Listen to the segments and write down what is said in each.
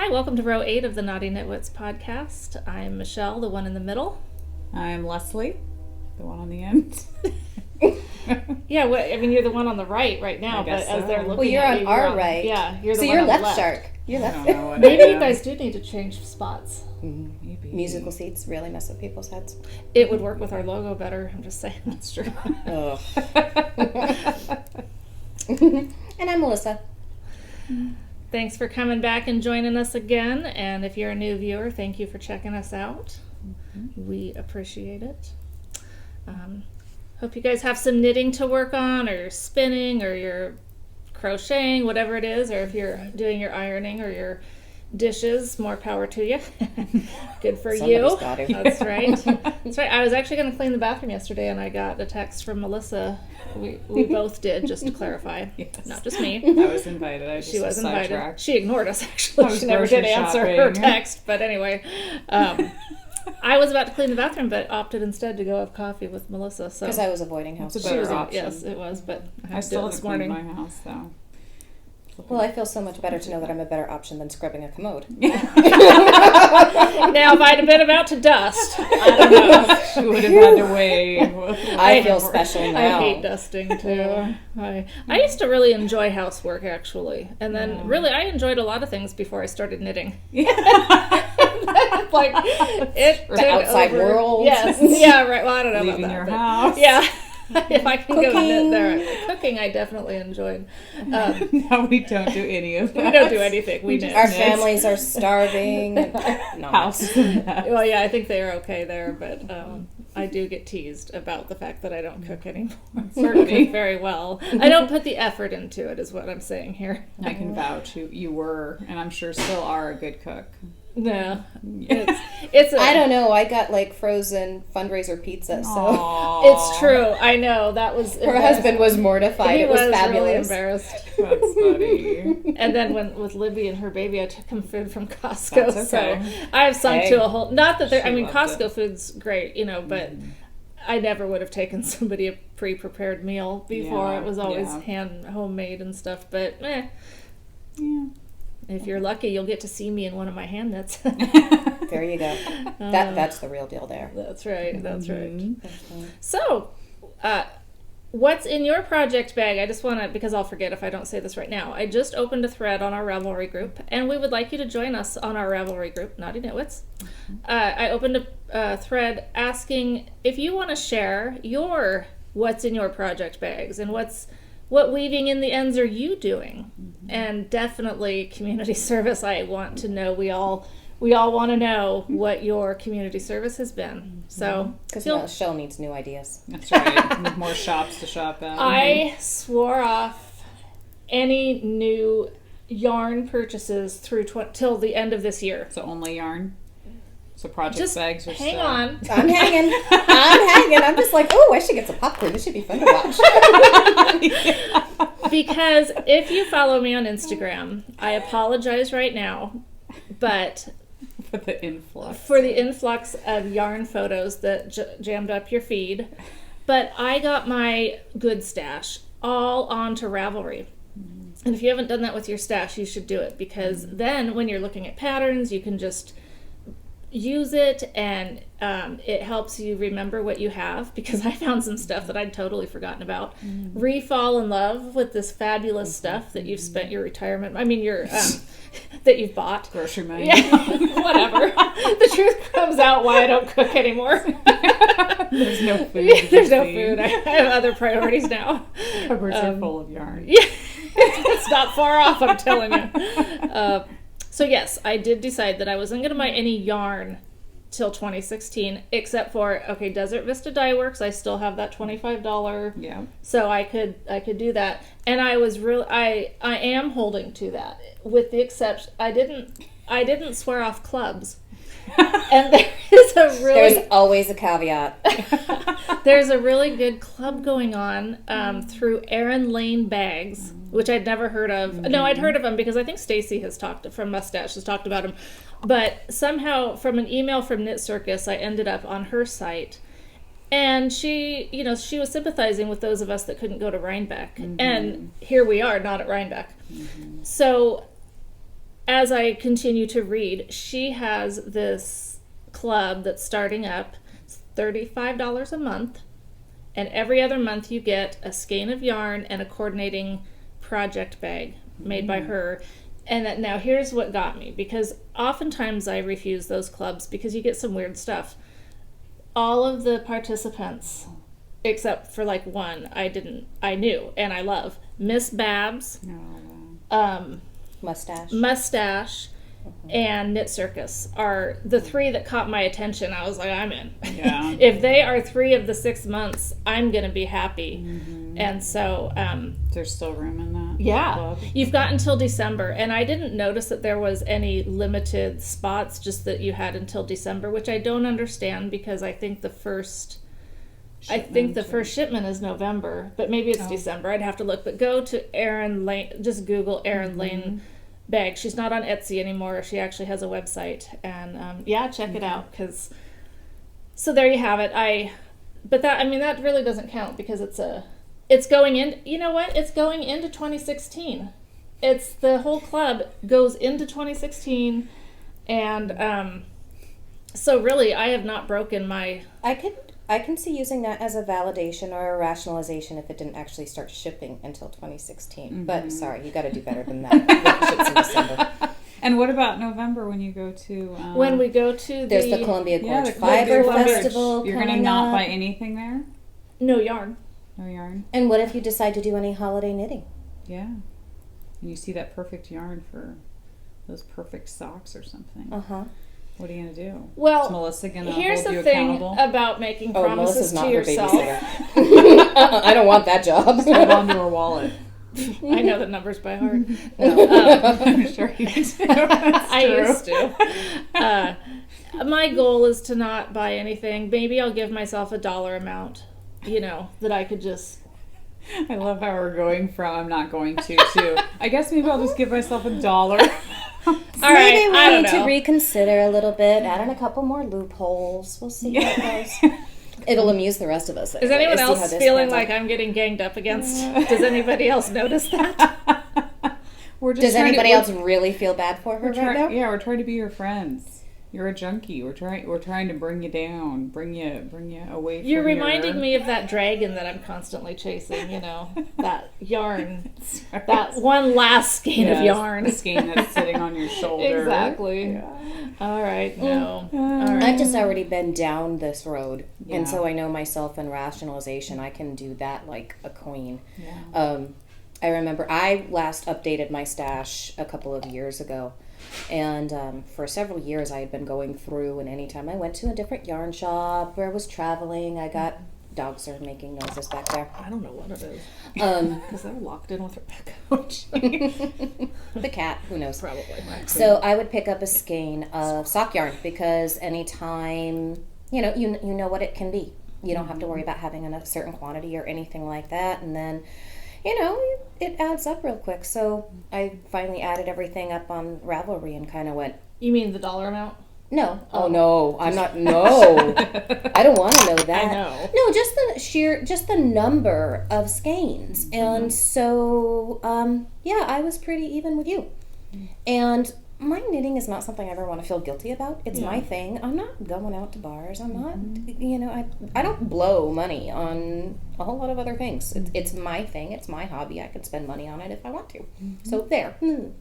Hi, welcome to row 8 of the Naughty Nitwits podcast. I'm Michelle, the one in the middle. I'm Leslie, the one on the end. Yeah, you're the one on the right now, but so. As they're looking well, you're at on you, our right. Yeah, you're the so one you're on left the left. shark. You're left. Maybe you guys do need to change spots. Maybe. Musical seats really mess with people's heads. It would work with our logo better, I'm just saying. That's true. And I'm Melissa. Thanks for coming back and joining us again. And if you're a new viewer, thank you for checking us out. We appreciate it. Hope you guys have some knitting to work on, or spinning, or you're crocheting, whatever it is, or if you're doing your ironing or your dishes, more power to you. Good for Somebody's you. got to. That's right. That's right. I was actually going to clean the bathroom yesterday, and I got a text from Melissa. We both did, just to clarify. Yes. Not just me. I was invited. She was invited. Sidetracked. She ignored us, actually. She never did answer shopping. her text. But anyway, I was about to clean the bathroom, but opted instead to go have coffee with Melissa. So Because I was avoiding house. It's a she better was, option. yes, it was. But I I had to do still it this haven't morning. cleaned my house, though. Well, I feel so much better to know that I'm a better option than scrubbing a commode. Now, if I'd have been about to dust, I don't know. She would have had to wait. I feel special now. I hate dusting too. I used to really enjoy housework, actually, and then really I enjoyed a lot of things before I started knitting. Like it The took outside over. world. Yes. Yeah. Right. Well, I don't know Leaving about your that. house. Yeah. If I can go knit Cooking. there. Cooking, I definitely enjoyed. No, we don't do any of that. We don't do anything. We knit. Our Yes. families are starving. No. House. Well, yeah, I think they are okay there, but I do get teased about the fact that I don't cook anymore. Certainly. Cook very well. I don't put the effort into it, is what I'm saying here. I can vouch you were, and I'm sure still are, a good cook. No, it's I don't know. I got like frozen fundraiser pizza, so Aww. It's true. I know that was. her husband was mortified. He It was really fabulous. embarrassed. That's funny. And then with Libby and her baby, I took him food from Costco. That's okay. So I've sunk Hey. to a whole. Not that She loved Costco it. food's great, but I never would have taken somebody a pre-prepared meal before. Yeah, It was always yeah. homemade and stuff. But Yeah. if you're lucky, you'll get to see me in one of my hand knits. There you go. That's the real deal there. That's right. That's right. Mm-hmm. So, what's in your project bag? I just want to, because I'll forget if I don't say this right now. I just opened a thread on our Ravelry group, and we would like you to join us on our Ravelry group, Naughty Nitwits. I opened a thread asking if you want to share your what's in your project bags and what weaving in the ends are you doing? And definitely community service. I want to know. We all want to know what your community service has been. So, Because the show needs new ideas. That's right. With more shops to shop at. I swore off any new yarn purchases through till the end of this year. So only yarn? So project Just bags are hang still... on. I'm hanging. I'm just like, oh, I should get some popcorn. This should be fun to watch. Because if you follow me on Instagram, I apologize right now, but For the influx. for the influx of yarn photos that jammed up your feed, but I got my good stash all onto Ravelry. And if you haven't done that with your stash, you should do it, because then when you're looking at patterns, you can just use it, and it helps you remember what you have, because I found some stuff that I'd totally forgotten about. Re-fall in love with this fabulous stuff that you've spent your retirement, that you've bought. Grocery money. Yeah, whatever. The truth comes out why I don't cook anymore. There's no food. There's no food. I have other priorities now. Cupboards are full of yarn. Yeah, it's not far off, I'm telling you. So yes, I did decide that I wasn't going to buy any yarn till 2016, except for, Desert Vista Dye Works. I still have that $25. Yeah. So I could do that. And I was I am holding to that, with the exception, I didn't swear off clubs. And There's always a caveat. there's a really good club going on through Erin Lane Bags, which I'd never heard of. No, I'd heard of them because I think Stacy from Mustache has talked about them. But somehow from an email from Knit Circus, I ended up on her site. And she was sympathizing with those of us that couldn't go to Rhinebeck. And here we are, not at Rhinebeck. So as I continue to read, she has this club that's starting up. It's $35 a month, and every other month you get a skein of yarn and a coordinating project bag made by her. And that, now here's what got me, because oftentimes I refuse those clubs because you get some weird stuff. All of the participants, except for like one, I knew and I love, Miss Babs, Mustache, and Knit Circus are the three that caught my attention. I was like, I'm in. Yeah. If they are 3 of the 6 months, I'm gonna be happy. And so there's still room in that club. You've got until December, and I didn't notice that there was any limited spots, just that you had until December, which I don't understand, because I think the first shipment is November, but maybe it's December. I'd have to look. But go to Erin Lane, just Google Erin Lane bag. She's not on Etsy anymore. She actually has a website, and check it out. So there you have it. That really doesn't count, because it's going in. You know what? It's going into 2016. It's the whole club goes into 2016, and so really, I have not broken my. I can see using that as a validation or a rationalization if it didn't actually start shipping until 2016. But sorry, you got to do better than that. It ships in December. And what about November when you go to? When we go to there's the Columbia Gorge Fiber Festival. You're going to not buy anything there? No yarn. No yarn. And what if you decide to do any holiday knitting? Yeah. And you see that perfect yarn for those perfect socks or something. What are you going to do? Well, is Melissa going to here's hold you the thing accountable? about making promises to yourself. I don't want that job. Just hold on to her wallet. I know the numbers by heart. No, I'm sure you do. I used to. My goal is to not buy anything. Maybe I'll give myself $1 amount, that I could just. I love how we're going from I'm not going to I guess maybe I'll just give myself $1. Maybe we need to reconsider a little bit, add in a couple more loopholes. We'll see how it goes. It'll amuse the rest of us. Is anyone else feeling like I'm getting ganged up against? Does anybody else notice that? Does anybody else really feel bad for her right now? Yeah, we're trying to be your friends. You're a junkie. We're trying to bring you down, bring you away from You're reminding me of that dragon that I'm constantly chasing, that yarn. That one last skein of yarn. The skein that's sitting on your shoulder. Exactly. Yeah. All right, no. All right. I've just already been down this road, and so I know myself in rationalization. I can do that like a queen. Yeah. I remember I last updated my stash a couple of years ago. And for several years I had been going through, and anytime I went to a different yarn shop where I was traveling, I got dogs are making noises back there. I don't know what it is. Because they're locked in with Rebecca. The cat, who knows? Probably. So I would pick up a skein of sock yarn, because anytime, you know what it can be. You don't have to worry about having a certain quantity or anything like that. And then, it adds up real quick. So I finally added everything up on Ravelry and kind of went. You mean the dollar amount? No. Oh, no. I'm not. No. I don't want to know that. I know. No, just the number of skeins. And so, I was pretty even with you. And my knitting is not something I ever want to feel guilty about. It's my thing. I'm not going out to bars. I'm not, I don't blow money on a whole lot of other things. It's my thing. It's my hobby. I can spend money on it if I want to. So there. And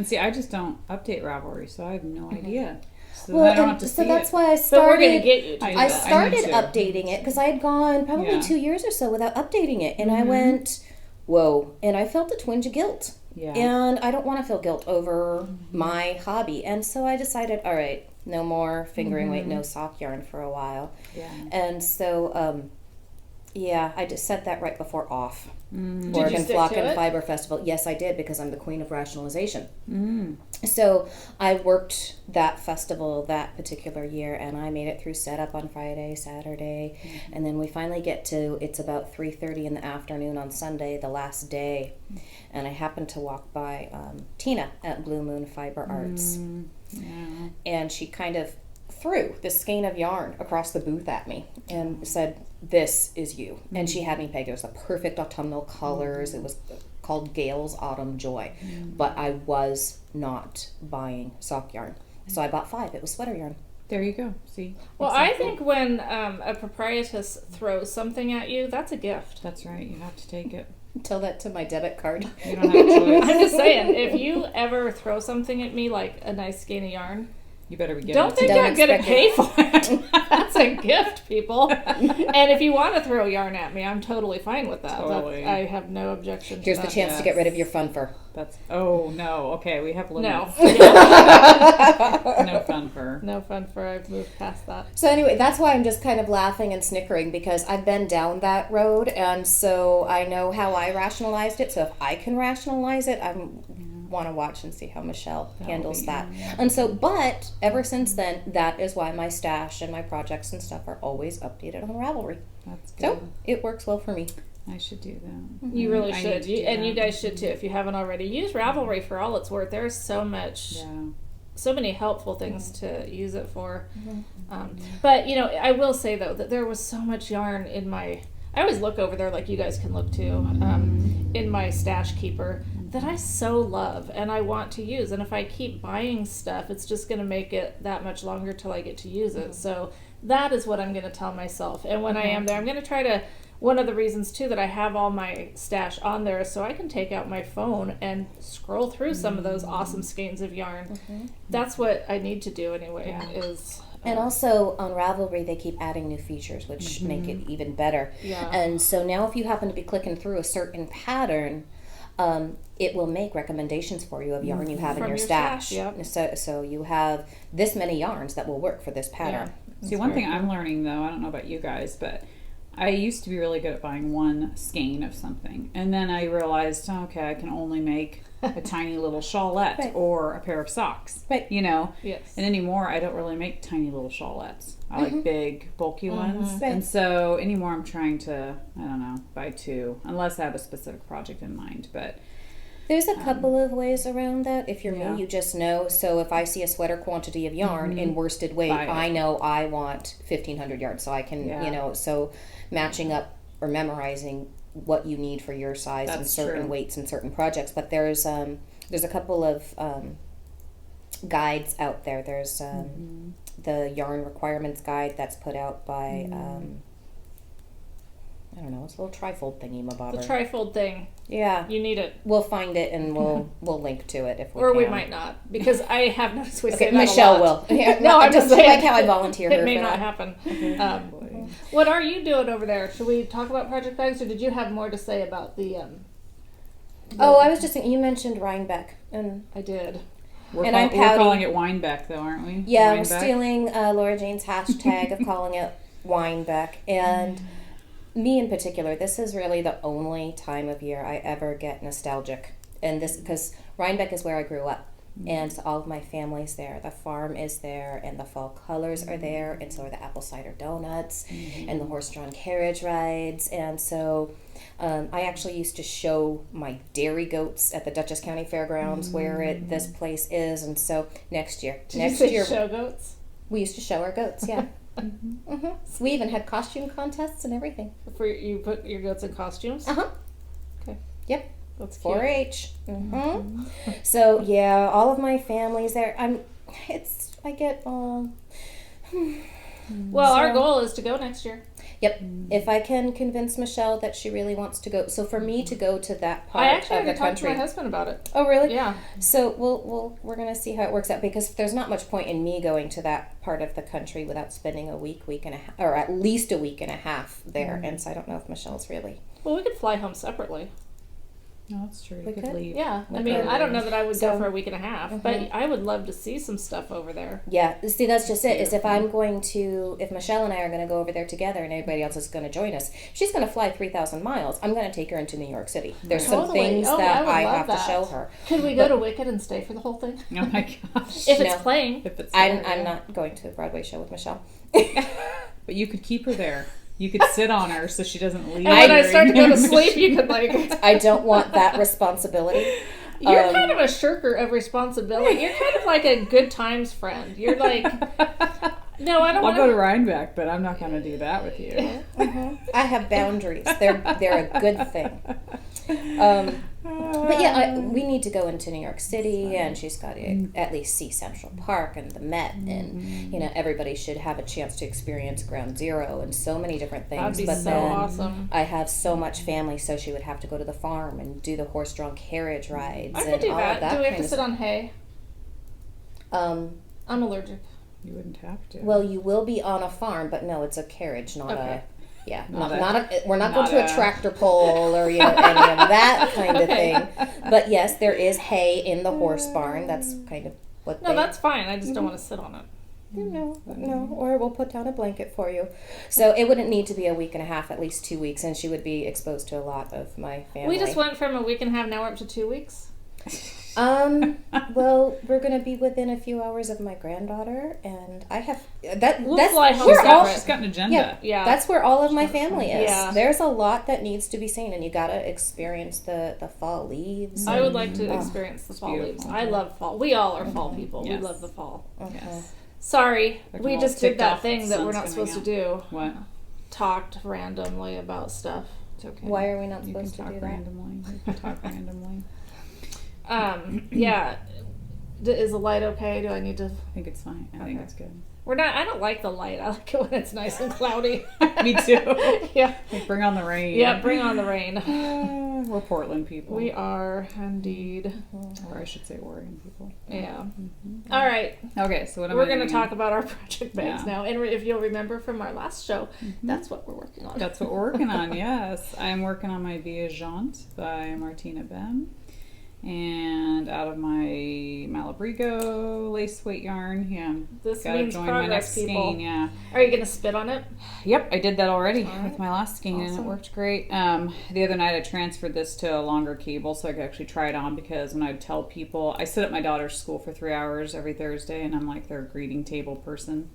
see, I just don't update Ravelry, so I have no idea. So well, I don't have to see that's it. why I started. But we're going to get you to I started updating it because I had gone probably 2 years or so without updating it, and I went, whoa, and I felt a twinge of guilt. Yeah. And I don't want to feel guilt over my hobby. And so I decided, all right, no more fingering weight, no sock yarn for a while. Yeah. And so, I just said that right before off. Oregon Flock and Fiber Festival. Yes, I did, because I'm the queen of rationalization. Mm. So I worked that festival that particular year, and I made it through setup on Friday, Saturday, and then we finally get to, it's about 3:30 in the afternoon on Sunday, the last day, and I happened to walk by Tina at Blue Moon Fiber Arts, and she kind of threw this skein of yarn across the booth at me and said, "This is you." And she had me pegged. It was the perfect autumnal colors. It was called Gale's Autumn Joy. But I was not buying sock yarn. So I bought 5. It was sweater yarn. There you go. See? Well, Exactly. I think when a proprietress throws something at you, that's a gift. That's right. You have to take it. Tell that to my debit card. You don't have a choice. I'm just saying, if you ever throw something at me like a nice skein of yarn, You better be getting don't it. think Don't I'm going to expect pay for it. That's a gift, people. And if you want to throw yarn at me, I'm totally fine with that. Totally. I have no objection to Here's that. the chance to get rid of your fun fur. That's no. Okay, we have No. limits. Yeah. No fun fur. No fun for I've moved past that. So anyway, that's why I'm just kind of laughing and snickering, because I've been down that road, and so I know how I rationalized it. So if I can rationalize it, I want to watch and see how Michelle handles that. And so, but ever since then, that is why my stash and my projects and stuff are always updated on Ravelry. That's good. So it works well for me. I should do that. You really I need should. to do And you that. guys should too if you haven't already. Use Ravelry for all it's worth. There's so much, Yeah. so many helpful things to use it for. But, you know, I will say though that there was so much yarn in my, I always look over there like you guys can look too, in my stash keeper that I so love and I want to use. And if I keep buying stuff, it's just going to make it that much longer till I get to use it. So that is what I'm going to tell myself. And when I am there, I'm going to try to, one of the reasons too that I have all my stash on there is so I can take out my phone and scroll through some of those awesome skeins of yarn. That's what I need to do anyway, is... And also on Ravelry, they keep adding new features, which make it even better. Yeah. And so now if you happen to be clicking through a certain pattern, it will make recommendations for you of yarn you have in From your your stash. stash, So you have this many yarns that will work for this pattern. See, one thing I'm learning though, I don't know about you guys, but I used to be really good at buying one skein of something. And then I realized, okay, I can only make a tiny little shawlette Right. or a pair of socks. Right. You know? Yes. And anymore, I don't really make tiny little shawlettes. I like big, bulky ones. Right. And so anymore, I'm trying to, I don't know, buy 2, unless I have a specific project in mind. But There's a couple of ways around that. If you're Yeah. me, you just know. So if I see a sweater quantity of yarn in worsted weight, Buy it. I know I want 1,500 yards. So I can, Yeah. so matching up or memorizing what you need for your size and That's certain true. weights and certain projects. But there's a couple of guides out there. There's the yarn requirements guide that's put out by I don't know, it's a little trifold thingy The mabobber. trifold thing. Yeah, You need it. we'll find it and we'll link to it if we Or can. we might not. Because I have noticed we say Okay, that Michelle a lot. will. Yeah, No, I'm just just saying. like how I volunteer her It may for not that. happen. What are you doing over there? Should we talk about Project Bags, or did you have more to say about the... Oh, I was just thinking, you mentioned Rhinebeck, and I did. we're, And I'm we're pouty. calling it Winebeck though, aren't we? yeah, we're Winebeck? stealing Laura Jane's hashtag of calling it Winebeck. And me in particular, this is really the only time of year I ever get nostalgic. And this, because Rhinebeck is where I grew up. And so all of my family's there. The farm is there, and the fall colors are there, and so are the apple cider donuts, and the horse-drawn carriage rides. And so I actually used to show my dairy goats at the Dutchess County Fairgrounds where this place is. And so next year, Did you say show goats? we used to show our goats. Yeah. We even had costume contests and everything. For you put your goats in costumes? Uh huh. Okay. Yep. That's cute. 4-H. So yeah, all of my family's there. I get Well, our goal is to go next year. Yep. If I can convince Michelle that she really wants to go, so for me to go to that part I actually of the already talked to country. my husband about it. Oh really? Yeah. So we're gonna see how it works out, because there's not much point in me going to that part of the country without spending a week and a half, or at least a week and a half there. And so I don't know if Michelle's really. Well, we could fly home separately. No, that's true. You We could could. leave. Yeah. I Okay. mean, I don't know that I would go So- for a week and a half, but I would love to see some stuff over there. Yeah, see, that's just it. Is if Michelle and I are going to go over there together, and everybody else is going to join us, she's going to fly 3,000 miles. I'm going to take her into New York City. There's some Totally. things Oh, that I would I love have that. to show her. Could we go to Wicked and stay for the whole thing? Oh my gosh. If it's No. playing. If it's I'm not going to a Broadway show with Michelle. But you could keep her there. You could sit on her so she doesn't leave. And when I during start to go to the sleep, you could like... I don't want that responsibility. You're kind of a shirker of responsibility. You're kind of like a good times friend. You're like... No, I don't I'll want go to Rhinebeck, but I'm not going to do that with you. I have boundaries. They're a good thing. But yeah, we need to go into New York City, and she's got to at least see Central Park and the Met, and everybody should have a chance to experience Ground Zero and so many different things. That'd be but so then awesome. I have so much family, so she would have to go to the farm and do the horse-drawn carriage rides I and could do all that. of that. Do we have kind to of sit on hay? Um, I'm allergic. You wouldn't have to. well, you will be on a farm, but no, it's a carriage, not Okay. we're not going to a tractor pull or any of that kind of thing. But yes, there is hay in the horse barn. That's kind of what. No, that's fine. I just don't want to sit on it. No, or we'll put down a blanket for you. So it wouldn't need to be a week and a half, at least 2 weeks, and she would be exposed to a lot of my family. We just went from a week and a half, now we're up to 2 weeks. Well, we're going to be within a few hours of my granddaughter, and I have that. We'll that's fly home we're separate. all. She's got an agenda. Yeah, Yeah. that's where all of my family is. Yeah. There's a lot that needs to be seen, and you got to experience the fall leaves. I would like to Oh. experience the fall leaves. beautiful. I love fall. We all are fall people. Yes. We love the fall. Yes. Sorry, They're we all just did ticked that off thing that that we're the not sun's supposed to coming do. What? Talked randomly about stuff. It's okay. Why are we not You can supposed to talk do that? randomly. You can talk randomly. Yeah. Is the light okay? Do I need to? I think it's fine. I think Okay. it's good. We're not. I don't like the light. I like it when it's nice and cloudy. Me too. Yeah. Like, bring on the rain. Yeah. Bring on the rain. We're Portland people. We are indeed. Or I should say Oregon people. Yeah. All right. Okay, so what am We're I going to doing? talk about our project bags Yeah. now. And if you'll remember from our last show, that's what we're working on. That's what we're working on, yes. I'm working on my Via Jaunt by Martina Bem. And out of my Malabrigo lace weight yarn, yeah. This Gotta means join my progress, next people. skein, yeah. Are you going to spit on it? Yep, I did that already All right. with my last skein and it Awesome. worked great. The other night I transferred this to a longer cable so I could actually try it on because when I would tell people, I sit at my daughter's school for 3 hours every Thursday and I'm like their greeting table person.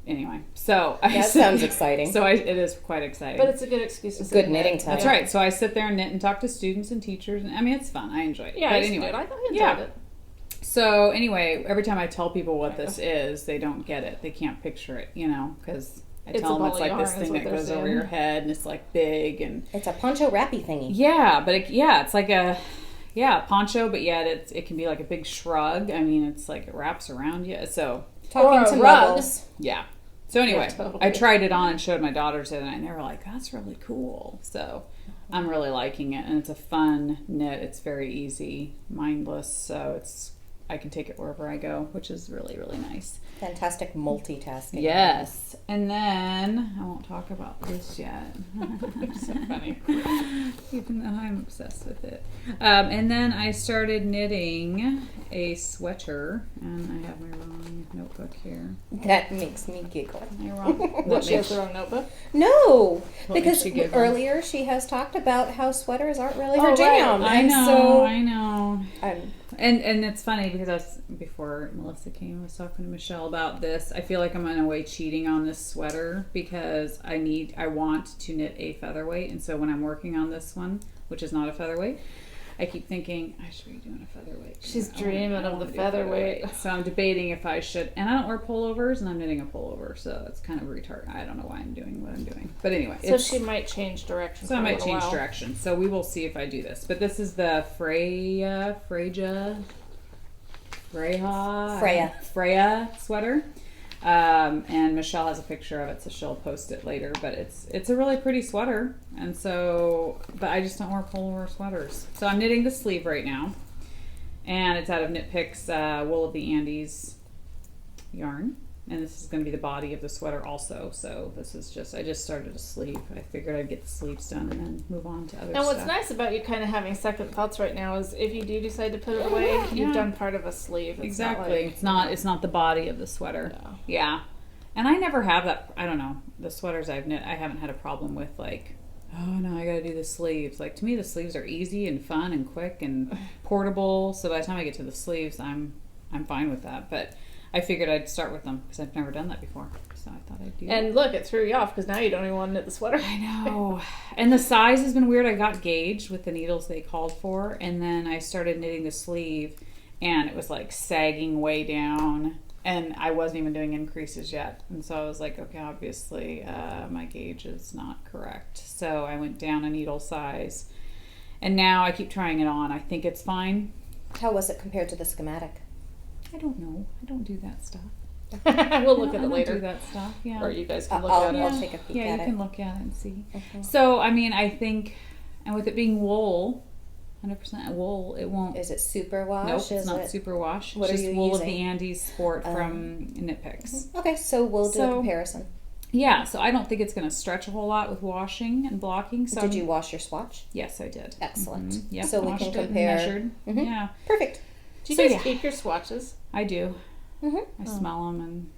Anyway, so That sounds exciting. So it is quite exciting. But it's a good excuse to sit Good in knitting it. time. That's right. So I sit there and knit and talk to students and teachers. And I mean, it's fun. I enjoy it. Yeah, but I used to anyway, do it. I thought I enjoyed yeah. it. So anyway, every time I tell people what this is, they don't get it. They can't picture it, because I It's tell a them ball it's of like this yarn is thing what that they're goes over saying. your head and it's like big and It's a poncho wrappy thingy. yeah, but it's like a poncho, but yet it can be like a big shrug. I mean, it's like it wraps around you. So Talking Or a to rug. muggles. yeah. So anyway, Yeah, totally. I tried it on and showed my daughters the other night, and they were like, "That's really cool." So I'm really liking it, and it's a fun knit. It's very easy, mindless, so I can take it wherever I go, which is really, really nice. Fantastic multitasking. Yes, and then I won't talk about this yet. So funny, even though I'm obsessed with it. And then I started knitting a sweater, and I have my wrong notebook here. That makes me giggle. My wrong. That she has her own notebook? No, What makes because you giggle? earlier she has talked about how sweaters aren't really Oh, her right. jam. I and know, So I know. I'm And it's funny because before Melissa came, I was talking to Michelle about this. I feel like I'm in a way cheating on this sweater because I want to knit a featherweight, and so when I'm working on this one, which is not a featherweight, I keep thinking I should be doing a featherweight. She's I wanna- dreaming I of wanna the do a featherweight. So I'm debating if I should, and I don't wear pullovers, and I'm knitting a pullover, so it's kind of retarded. I don't know why I'm doing what I'm doing, but anyway, So she might change direction. so I for a might little change while. direction. So we will see if I do this. But this is the Freya sweater. And Michelle has a picture of it, so she'll post it later. But it's a really pretty sweater. And so, but I just don't wear pullover sweaters. So I'm knitting the sleeve right now. And it's out of Knit Picks Wool of the Andes yarn. And this is going to be the body of the sweater also. So this is I just started a sleeve. I figured I'd get the sleeves done and then move on to other And what's stuff. nice about you kind of having second thoughts right now is if you do decide to put it away, Yeah. you've done part of a sleeve. It's Exactly. It's not the body of the sweater. No. Yeah. And I never have that. I don't know. The sweaters I've knit, I haven't had a problem with like, oh no, I got to do the sleeves. Like to me, the sleeves are easy and fun and quick and portable. So by the time I get to the sleeves, I'm fine with that. But I figured I'd start with them because I've never done that before. So I thought I'd do that. And look, it threw you off because now you don't even want to knit the sweater. I know. And the size has been weird. I got gauged with the needles they called for, and then I started knitting the sleeve, and it was like sagging way down, and I wasn't even doing increases yet. And so I was like, okay, obviously my gauge is not correct. So I went down a needle size, And now I keep trying it on. I think it's fine. How was it compared to the schematic? I don't know. I don't do that stuff. We'll look at I it don't later. do that stuff. Yeah. Or you guys can look I'll at it. I'll take a peek Yeah, at you it. can look at it and see. Mhm. So, I mean, I think, and with it being wool, 100% wool, it won't. Is it super wash? Nope, Is it's not it... super wash. What It's are just you wool of using? the Andes Sport from Knit Picks. Okay, so we'll do a So- comparison. Yeah, so I don't think it's going to stretch a whole lot with washing and blocking. So Did you wash your swatch? Yes, I did. Excellent. Mhm. Yep, So we washed can it and compare. measured. Mhm. Yeah, Perfect. Do you So, guys yeah. keep your swatches? I do. hmm I smell them and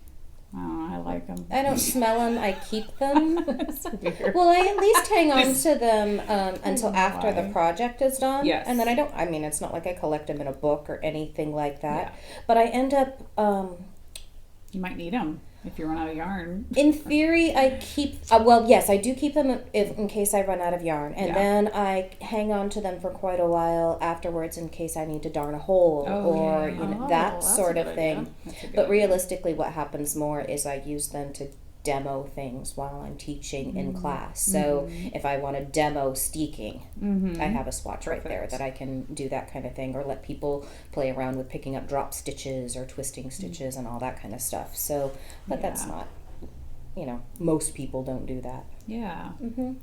I don't know, I like them. I don't smell them. I keep them. It's weird. Well, I at least hang on to them until know after the why. project is done. Yes. And then I don't, I mean, it's not like I collect them in a book or anything like that. Yeah. But I end up, You might need them if you run out of yarn. in theory, I keep, well, yes, I do keep them in case I run out of yarn. And Yeah. then I hang on to them for quite a while afterwards in case I need to darn a hole Oh, or, yeah. you know, Oh, that that's sort a of good thing. idea. That's a good But idea. realistically, what happens more is I use them to demo things while I'm teaching in class. So if I want to demo steeking, I have a swatch right there Perfect. that I can do that kind of thing, or let people play around with picking up drop stitches or twisting stitches and all that kind of stuff. So, but that's Yeah. not, you know, most people don't do that. Yeah,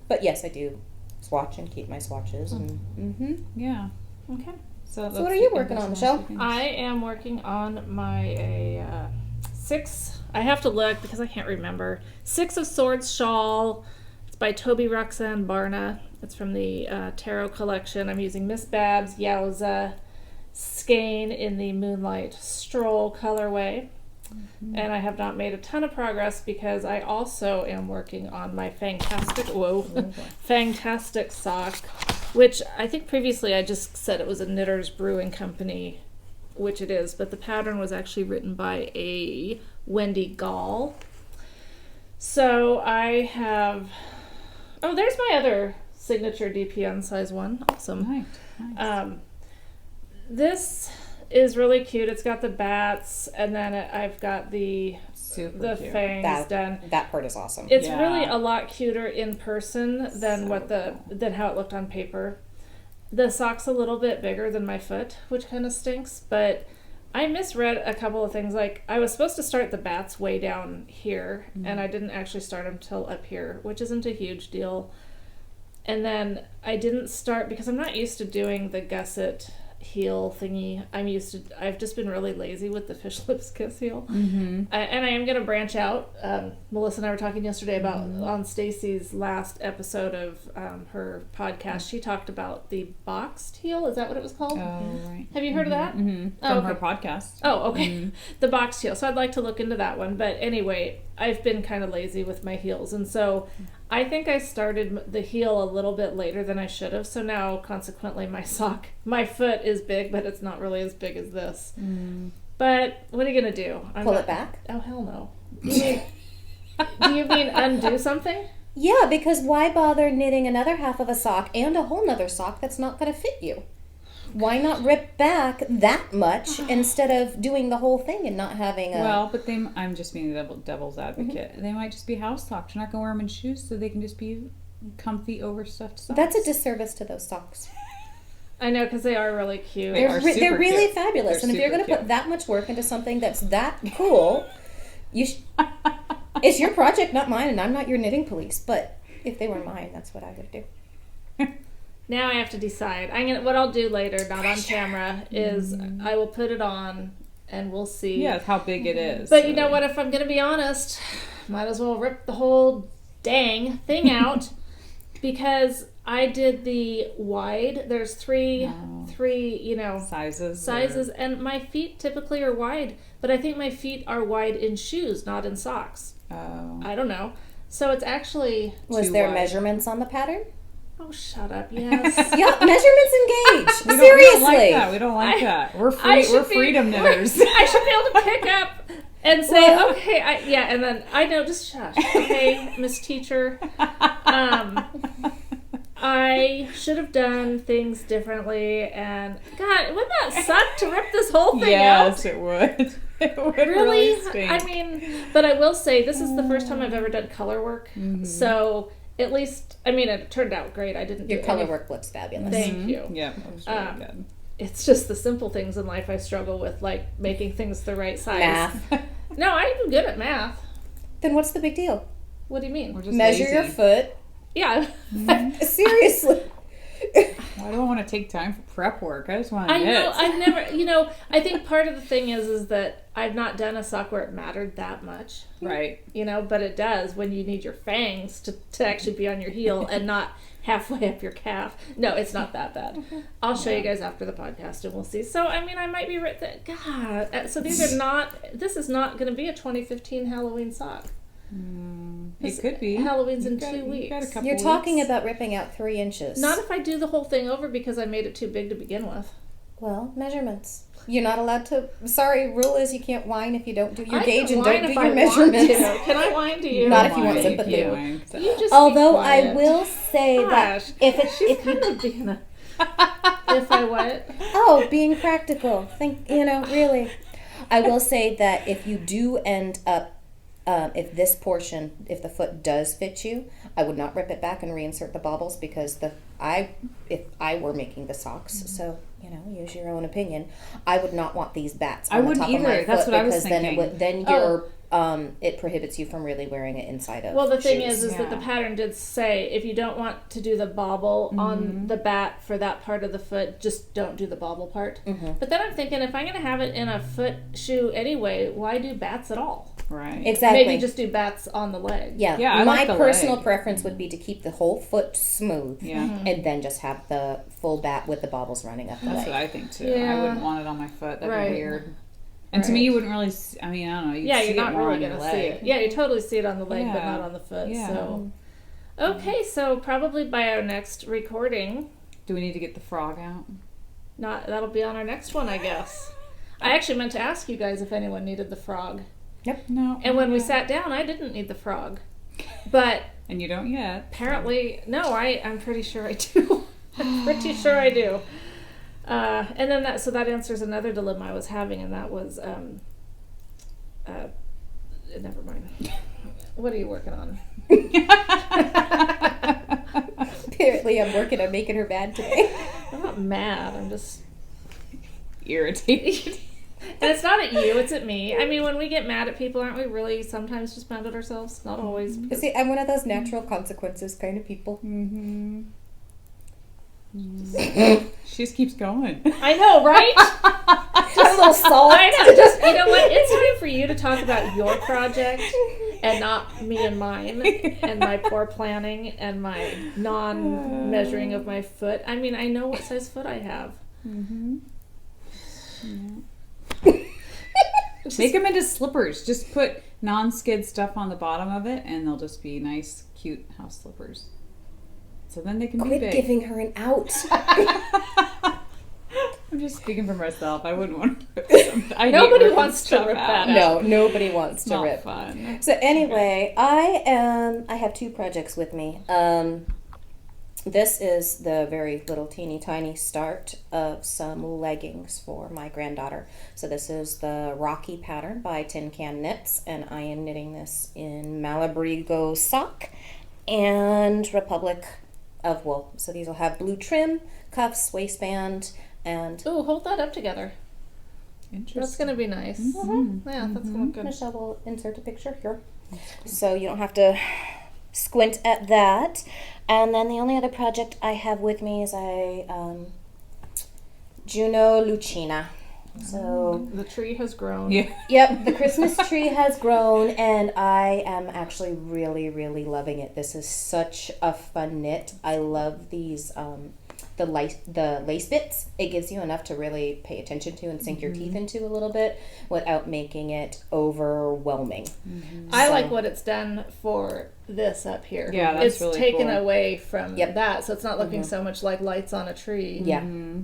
But yes, I do swatch and keep my swatches. And, yeah. Okay. So what let's are you get working into on, some Michelle? things. I am working on my 6. I have to look because I can't remember. 6 of Swords shawl. It's by Toby Roxanne Barna. It's from the Tarot collection. I'm using Miss Babs Yowza skein in the Moonlight Stroll colorway. And I have not made a ton of progress because I also am working on my Fantastic sock, which I think previously I just said it was a Knitter's Brewing Company, which it is, but the pattern was actually written by a Wendy Gall. So I have, oh, there's my other signature DPN size 1. Awesome. Nice. This is really cute. It's got the bats, and then I've got the Super cute. fangs done. That part is awesome. It's Yeah. really a lot cuter in person than So than how it looked on paper. The sock's a little bit bigger than my foot, which kind of stinks, but I misread a couple of things. Like, I was supposed to start the bats way down here, and I didn't actually start them till up here, which isn't a huge deal. And then I didn't start because I'm not used to doing the gusset heel thingy. I've just been really lazy with the fish lips kiss heel. And I am going to branch out. Melissa and I were talking yesterday about on Stacy's last episode of her podcast. She talked about the boxed heel. Is that what it was called? Oh, right. Have you heard of that? From Oh, her okay. podcast. Oh, okay. The boxed heel. So I'd like to look into that one. But anyway, I've been kind of lazy with my heels. And so I think I started the heel a little bit later than I should have. So now, consequently, my foot is big, but it's not really as big as this. But what are you going to do? Pull it back? Oh, hell no. Do you mean undo something? Yeah, because why bother knitting another half of a sock and a whole nother sock that's not going to fit you? Why not rip back that much instead of doing the whole thing and not having a... Well, but I'm just being the devil's advocate. They might just be house socks. You're not going to wear them in shoes, so they can just be comfy, overstuffed socks. That's a disservice to those socks. I know, because they are really cute. They are They're super really cute. fabulous. They're And if you're super going to put cute. that much work into something that's that cool, it's your project, not mine, and I'm not your knitting police. But if they were mine, that's what I would do. Now I have to decide. What I'll do later, not on camera, is I will put it on and we'll see. Yeah, how big it is. But you know what? If I'm going to be honest, might as well rip the whole dang thing out because I did the wide. There's three, sizes, and my feet typically are wide, but I think my feet are wide in shoes, not in socks. Oh. I don't know. So it's actually. Was Too there wide. measurements on the pattern? Oh, shut up! Yes. Yeah, measurements engaged. We Seriously. don't like that. We don't like that. We're I free. should We're be- freedom knitters. I should be able to pick up and say, Well- okay, and then I know, just shush, okay, Miss Teacher. I should have done things differently, and God, wouldn't that suck to rip this whole thing Yes, out? it would. It would Really? stink. I mean, but I will say this is the first time I've ever done color work, so at least, I mean, it turned out great. I didn't Your do color any- work looks fabulous. Thank you. Yeah, it was really good. It's just the simple things in life I struggle with, like making things the right size. Math. No, I'm good at math. Then what's the big deal? What do you mean? We're just Measure lazy. your foot. Yeah. Seriously. I don't want to take time for prep work. I just want to I knit. know, I've never, I think part of the thing is that I've not done a sock where it mattered that much, Right. but it does when you need your fangs to actually be on your heel and not halfway up your calf. No, it's not that bad. I'll show you guys after the podcast and we'll see. So, I mean, I might be right there. God, so this is not going to be a 2015 Halloween sock. It could be. Halloween's in You've got- 2 you've weeks. got a couple You're talking weeks. about ripping out 3 inches. Not if I do the whole thing over because I made it too big to begin with. Well, measurements. You're not allowed to. Sorry, rule is you can't whine if you don't do your I gauge can and whine don't do if your I want measurements. to. Can I whine to you? Not if you want Wine, sympathy. can't wine. You just Although be I quiet. will say that Gosh, if it she's if kind of being a. If I what? being practical, really, I will say that if you do end up. If the foot does fit you, I would not rip it back and reinsert the baubles because if I were making the socks, so use your own opinion, I would not want these bats I on the wouldn't top of my either. foot That's what I was because then thinking. it prohibits you from really wearing it inside of. Well, the thing shoes. is that the pattern did say if you don't want to do the bobble on the bat for that part of the foot, just don't do the bobble part. But then I'm thinking if I'm going to have it in a foot shoe anyway, why do bats at all? Right. Exactly. Maybe just do bats on the leg. Yeah, Yeah, I my like the personal leg. preference would be to keep the whole foot smooth, Yeah. and then just have the full bat with the bobbles running up the That's leg. what I think too. Yeah. I wouldn't want it on my foot. That'd Right. be weird. And to Right. me, you wouldn't really. I mean, I don't know. You'd Yeah, see you're not it more really on your going to see leg. it. Yeah, you totally see it on the leg, but Yeah. not on the foot. Yeah. So, okay, so probably by our next recording, Do we need to get the frog out? that'll be on our next one, I guess. I actually meant to ask you guys if anyone needed the frog. No. And when we sat down, I didn't need the frog. But And you don't yet. apparently, no, I'm pretty sure I do. I'm pretty sure I do. And then that answers another dilemma I was having, and that was, never mind. What are you working on? Apparently, I'm working on making her mad today. I'm not mad. I'm just Irritated. And it's not at you, it's at me. I mean, when we get mad at people, aren't we really sometimes just mad at ourselves? Not always. because- See, I'm one of those natural consequences kind of people. Mm-hmm. She just keeps going. I know, right? Just a little salt. I know. Just, you know what? It's time for you to talk about your project and not me and mine and my poor planning and my non-measuring of my foot. I mean, I know what size foot I have. Mm-hmm. Make them into slippers. Just put non-skid stuff on the bottom of it, and they'll just be nice, cute house slippers. So then they can be Quit big. giving her an out. I'm just speaking for myself. I wouldn't want to rip something. I hate Nobody ripping wants to stuff rip out. that No, nobody wants It's to not rip. fun. So anyway, I have 2 projects with me. This is the very little teeny tiny start of some leggings for my granddaughter. So this is the Rocky pattern by Tin Can Knits, and I am knitting this in Malabrigo sock and Republic of wool. So these will have blue trim, cuffs, waistband, and Ooh, hold that up together. Interesting. That's going to be nice. Yeah, that's going to look good. Michelle will insert a picture here. So you don't have to squint at that. And then the only other project I have with me is Juno Lucina. So, The tree has grown. Yeah. yep, the Christmas tree has grown, and I am actually really, really loving it. This is such a fun knit. I love these the lace bits. It gives you enough to really pay attention to and sink your teeth into a little bit without making it overwhelming. I So- like what it's done for this up here. Yeah, that's it's really taken cool. away from Yep. that, so it's not looking so much like lights on a tree. Yeah.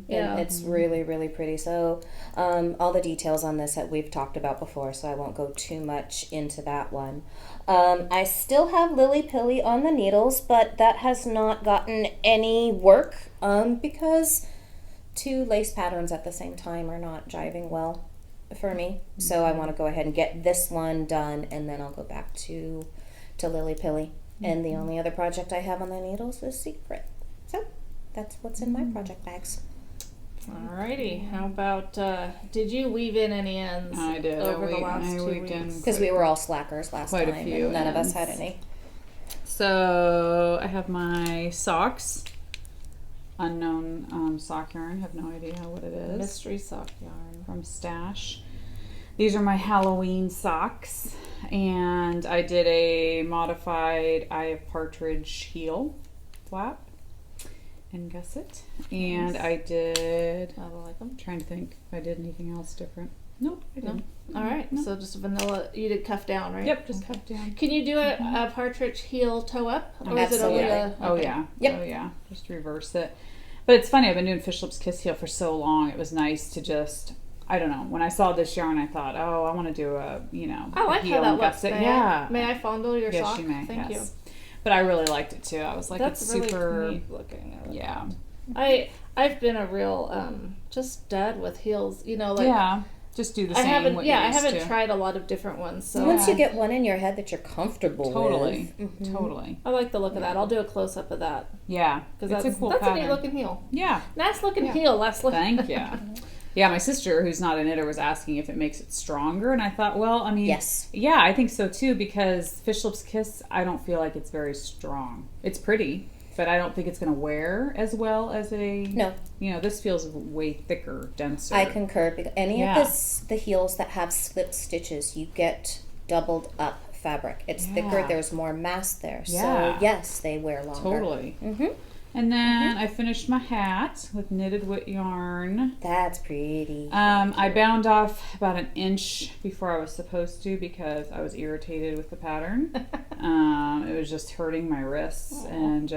Yeah. And it's really, really pretty. So all the details on this that we've talked about before, so I won't go too much into that one. I still have Lily Pilly on the needles, but that has not gotten any work because 2 lace patterns at the same time are not jiving well for me. So I want to go ahead and get this one done, and then I'll go back to Lily Pilly. And the only other project I have on the needles is secret. So that's what's in my project bags. Alrighty. How about, did you weave in any ends I did. over the last I 2 weaved in weeks? Because we were all slackers last Quite a time, few and none of us had ends. any. So I have my socks. Unknown sock yarn. Have no idea what it is. Mystery sock yarn. From Stash. These are my Halloween socks, and I did a modified Eye of Partridge heel flap and gusset, and Nice. I did. I like them. Trying to think if I did anything else different. Nope, I No? didn't. All right. No. So just vanilla. You did cuff down, right? Yep, just cut down. Can you do a partridge heel toe up, or is it only Absolutely. a? Oh okay. yeah. Yep. Oh yeah. Just reverse it. But it's funny. I've been doing Fish Lips Kiss Heel for so long. It was nice to just. I don't know. When I saw this yarn, I thought, oh, I want to do a I like heel how that and looks. gusset. May Yeah. I, may I fondle your Yes, sock? you may. Thank Yes. But I really liked it too. I was you. like, That's it's really super. neat looking. I like Yeah. I've been a real just dud with heels. You know, like Yeah. Just do the I same. haven't. what Yeah, you're I used haven't to. tried a lot of different ones. So Once you get one in your head that you're comfortable Totally. with. Mhm. Totally. I like the look of that. I'll do a close up of that Yeah. because It's that's a cool that's pattern. a neat looking heel. Yeah. Nice looking Yeah. heel. Less looking. Thank you. Yeah, my sister, who's not a knitter, was asking if it makes it stronger, and I thought, well, I mean, Yes. yeah, I think so too, because Fish Lips Kiss, I don't feel like it's very strong. It's pretty, but I don't think it's going to wear as well as a. No, This feels way thicker, denser. I concur. Because any Yeah. of the heels that have slip stitches, you get doubled up fabric. It's thicker. Yeah. There's more mass there. Yeah. So yes, they wear longer. Totally. Mm-hmm. And then I finished my hat with knitted wit yarn. That's pretty. I bound off about an inch before I was supposed to because I was irritated with the pattern. It was just hurting my wrists and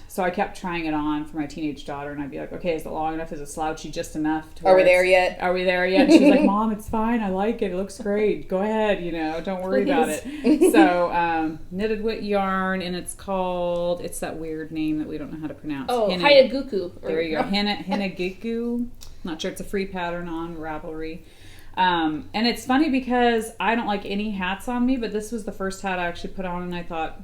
so I kept trying it on for my teenage daughter, and I'd be like, okay, is it long enough? Is it slouchy just enough? To Are where we there it's- yet? Are we there yet? And she's like, Mom, it's fine. I like it. It looks great. Go ahead. Don't worry about it. So knitted wit yarn, and it's that weird name that we don't know how to pronounce. Oh, Hina- Hayaguku. There you go. Hinagiku. Not sure. It's a free pattern on Ravelry. And it's funny because I don't like any hats on me, but this was the first hat I actually put on, and I thought,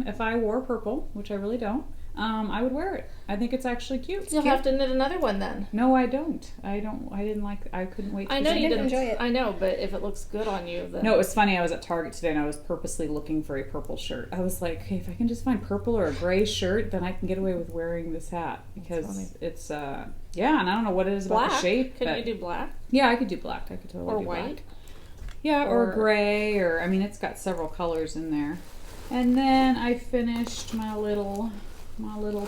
if I wore purple, which I really don't, I would wear it. I think it's actually cute. It's You'll cute. have to knit another one then. No, I don't. I couldn't wait to I know see you it. didn't enjoy it. I know, but if it looks good on you, then No, it was funny. I was at Target today and I was purposely looking for a purple shirt. I was like, hey, if I can just find purple or a gray shirt, then I can get away with wearing this hat because funny. it's and I don't know what it is about black. the shape. Can but you do black yeah, I could do black. I could totally or do white? black. Yeah, or gray, or it's got several colors in there. And then I finished my little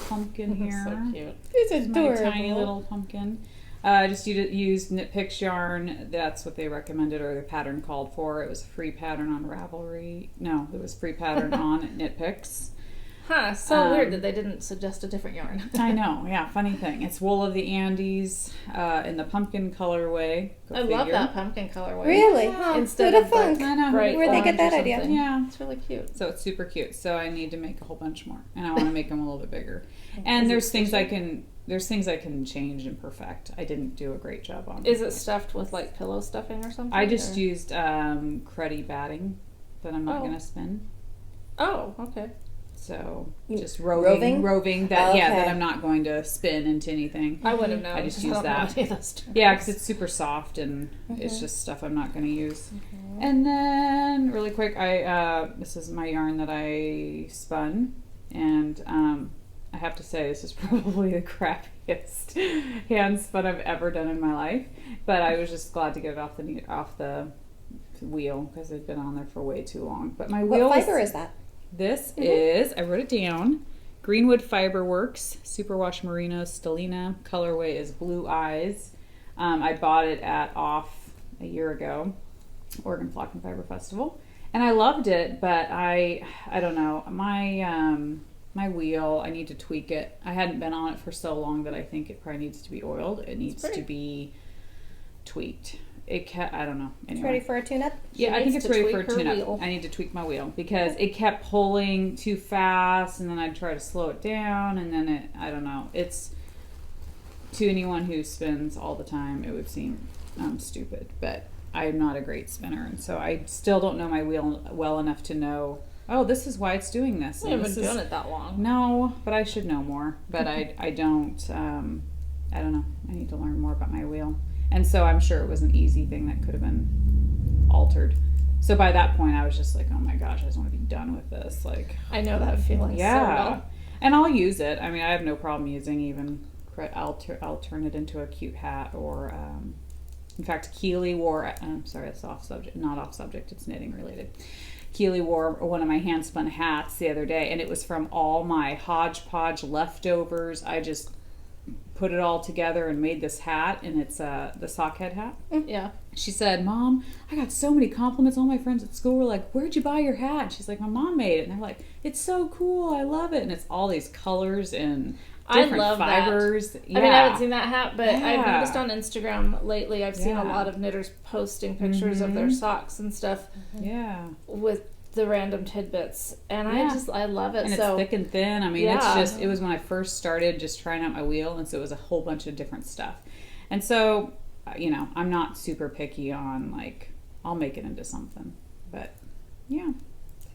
pumpkin here. So cute. It's My tiny little pumpkin. I just used Knit Picks yarn. That's what they recommended, or the pattern called for. It was a free pattern on Ravelry. No, it was free pattern on Knit Picks. Huh? So weird that they didn't suggest a different yarn. I know, yeah, funny thing. It's Wool of the Andes in the pumpkin colorway. Go I love figure. that pumpkin colorway. Really? Yeah. Huh. Instead Who'd of have thunk? the I know. bright Where'd they get orange or that idea? something. Yeah. It's really cute. So it's super cute. So I need to make a whole bunch more, and I want to make them a little bit bigger. And Is it there's things I can change and perfect. I didn't do a great job on. Is it stuffed with like pillow stuffing or something? I just or? used cruddy batting that I'm not Oh. going to spin. Oh, okay. So You- just roving? roving that that Okay. I'm not going to spin into anything. I wouldn't have known. I just 'cause use don't know that. any of those terms. Yeah, because it's super soft and it's just stuff I'm not going to use. And then really quick, this is my yarn that I spun, and I have to say this is probably the crappiest hand spun I've ever done in my life. But I was just glad to get it off the wheel because it'd been on there for way too long. But my wheel What was- fiber is that? This is, I wrote it down, Greenwood Fiberworks, Superwash Merino Stellina. Colorway is Blue Eyes. I bought it at Off a year ago, Oregon Flock and Fiber Festival. And I loved it, but I don't know. My wheel, I need to tweak it. I hadn't been on it for so long that I think it probably needs to be oiled. It needs to be tweaked. I don't know. It's Anyway. ready for a tune-up? Yeah, I needs think it's to ready tweak for a her tune-up. wheel. I need to tweak my wheel because it kept pulling too fast, and then I'd try to slow it down, and then I don't know. It's, to anyone who spins all the time, it would seem stupid, but I'm not a great spinner, and so I still don't know my wheel well enough to know, oh, this is why it's doing this. We And haven't this been is doing it that long. No, but I should know more. But I don't. I don't know. I need to learn more about my wheel. And so I'm sure it was an easy thing that could have been altered. So by that point, I was just like, oh my gosh, I just want to be done with this. Like, I know that feeling so yeah. well. And I'll use it. I mean, I have no problem using even. I'll turn it into a cute hat or. In fact, Keely wore. I'm sorry, it's off subject. Not off subject. It's knitting related. Keely wore one of my hand spun hats the other day, and it was from all my hodgepodge leftovers. I just put it all together and made this hat, and it's the sockhead hat. Yeah. She said, Mom, I got so many compliments. All my friends at school were like, where'd you buy your hat? And she's like, my mom made it. And they're like, it's so cool. I love it. And it's all these colors and different I love fibers. that. Yeah. I mean, I haven't seen that hat, but Yeah. I've noticed on Instagram lately, I've seen a Yeah. lot of knitters posting pictures of their socks and stuff Yeah. with the random tidbits. And Yeah. I love it. And So it's thick and thin. I mean, Yeah. it was when I first started just trying out my wheel, and so it was a whole bunch of different stuff. And so, I'm not super picky on, like, I'll make it into something. But, yeah.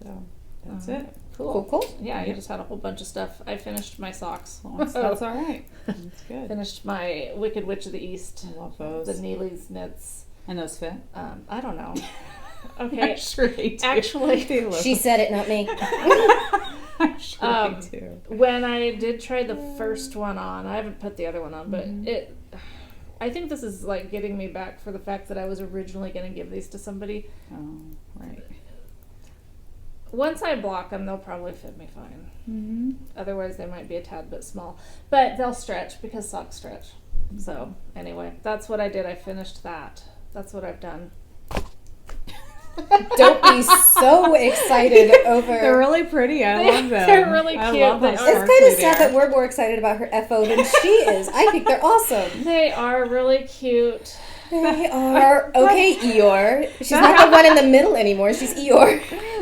So, that's it. Cool. Yeah, you just had a whole bunch of stuff. I finished my socks. Well, that's all right. That's good. Finished my Wicked Witch of the East. I love those. The Neely's knits. And those fit? I don't know. Okay. I'm sure they do. Actually, They look- She said it, not me. I'm sure they do. when I did try the first one on, I haven't put the other one on, but I think this is like getting me back for the fact that I was originally going to give these to somebody. Oh, right. Once I block them, they'll probably fit me fine. Mm-hmm. Otherwise, they might be a tad bit small. But they'll stretch because socks stretch. So, anyway, that's what I did. I finished that. That's what I've done. Don't be so excited over. They're really pretty. I love them. They're really I cute. love They how are. It's kind sparkly of they sad are. that we're more excited about her FO than she is. I think they're awesome. They are really cute. They are. Okay, Eeyore. She's not the one in the middle anymore. She's Eeyore.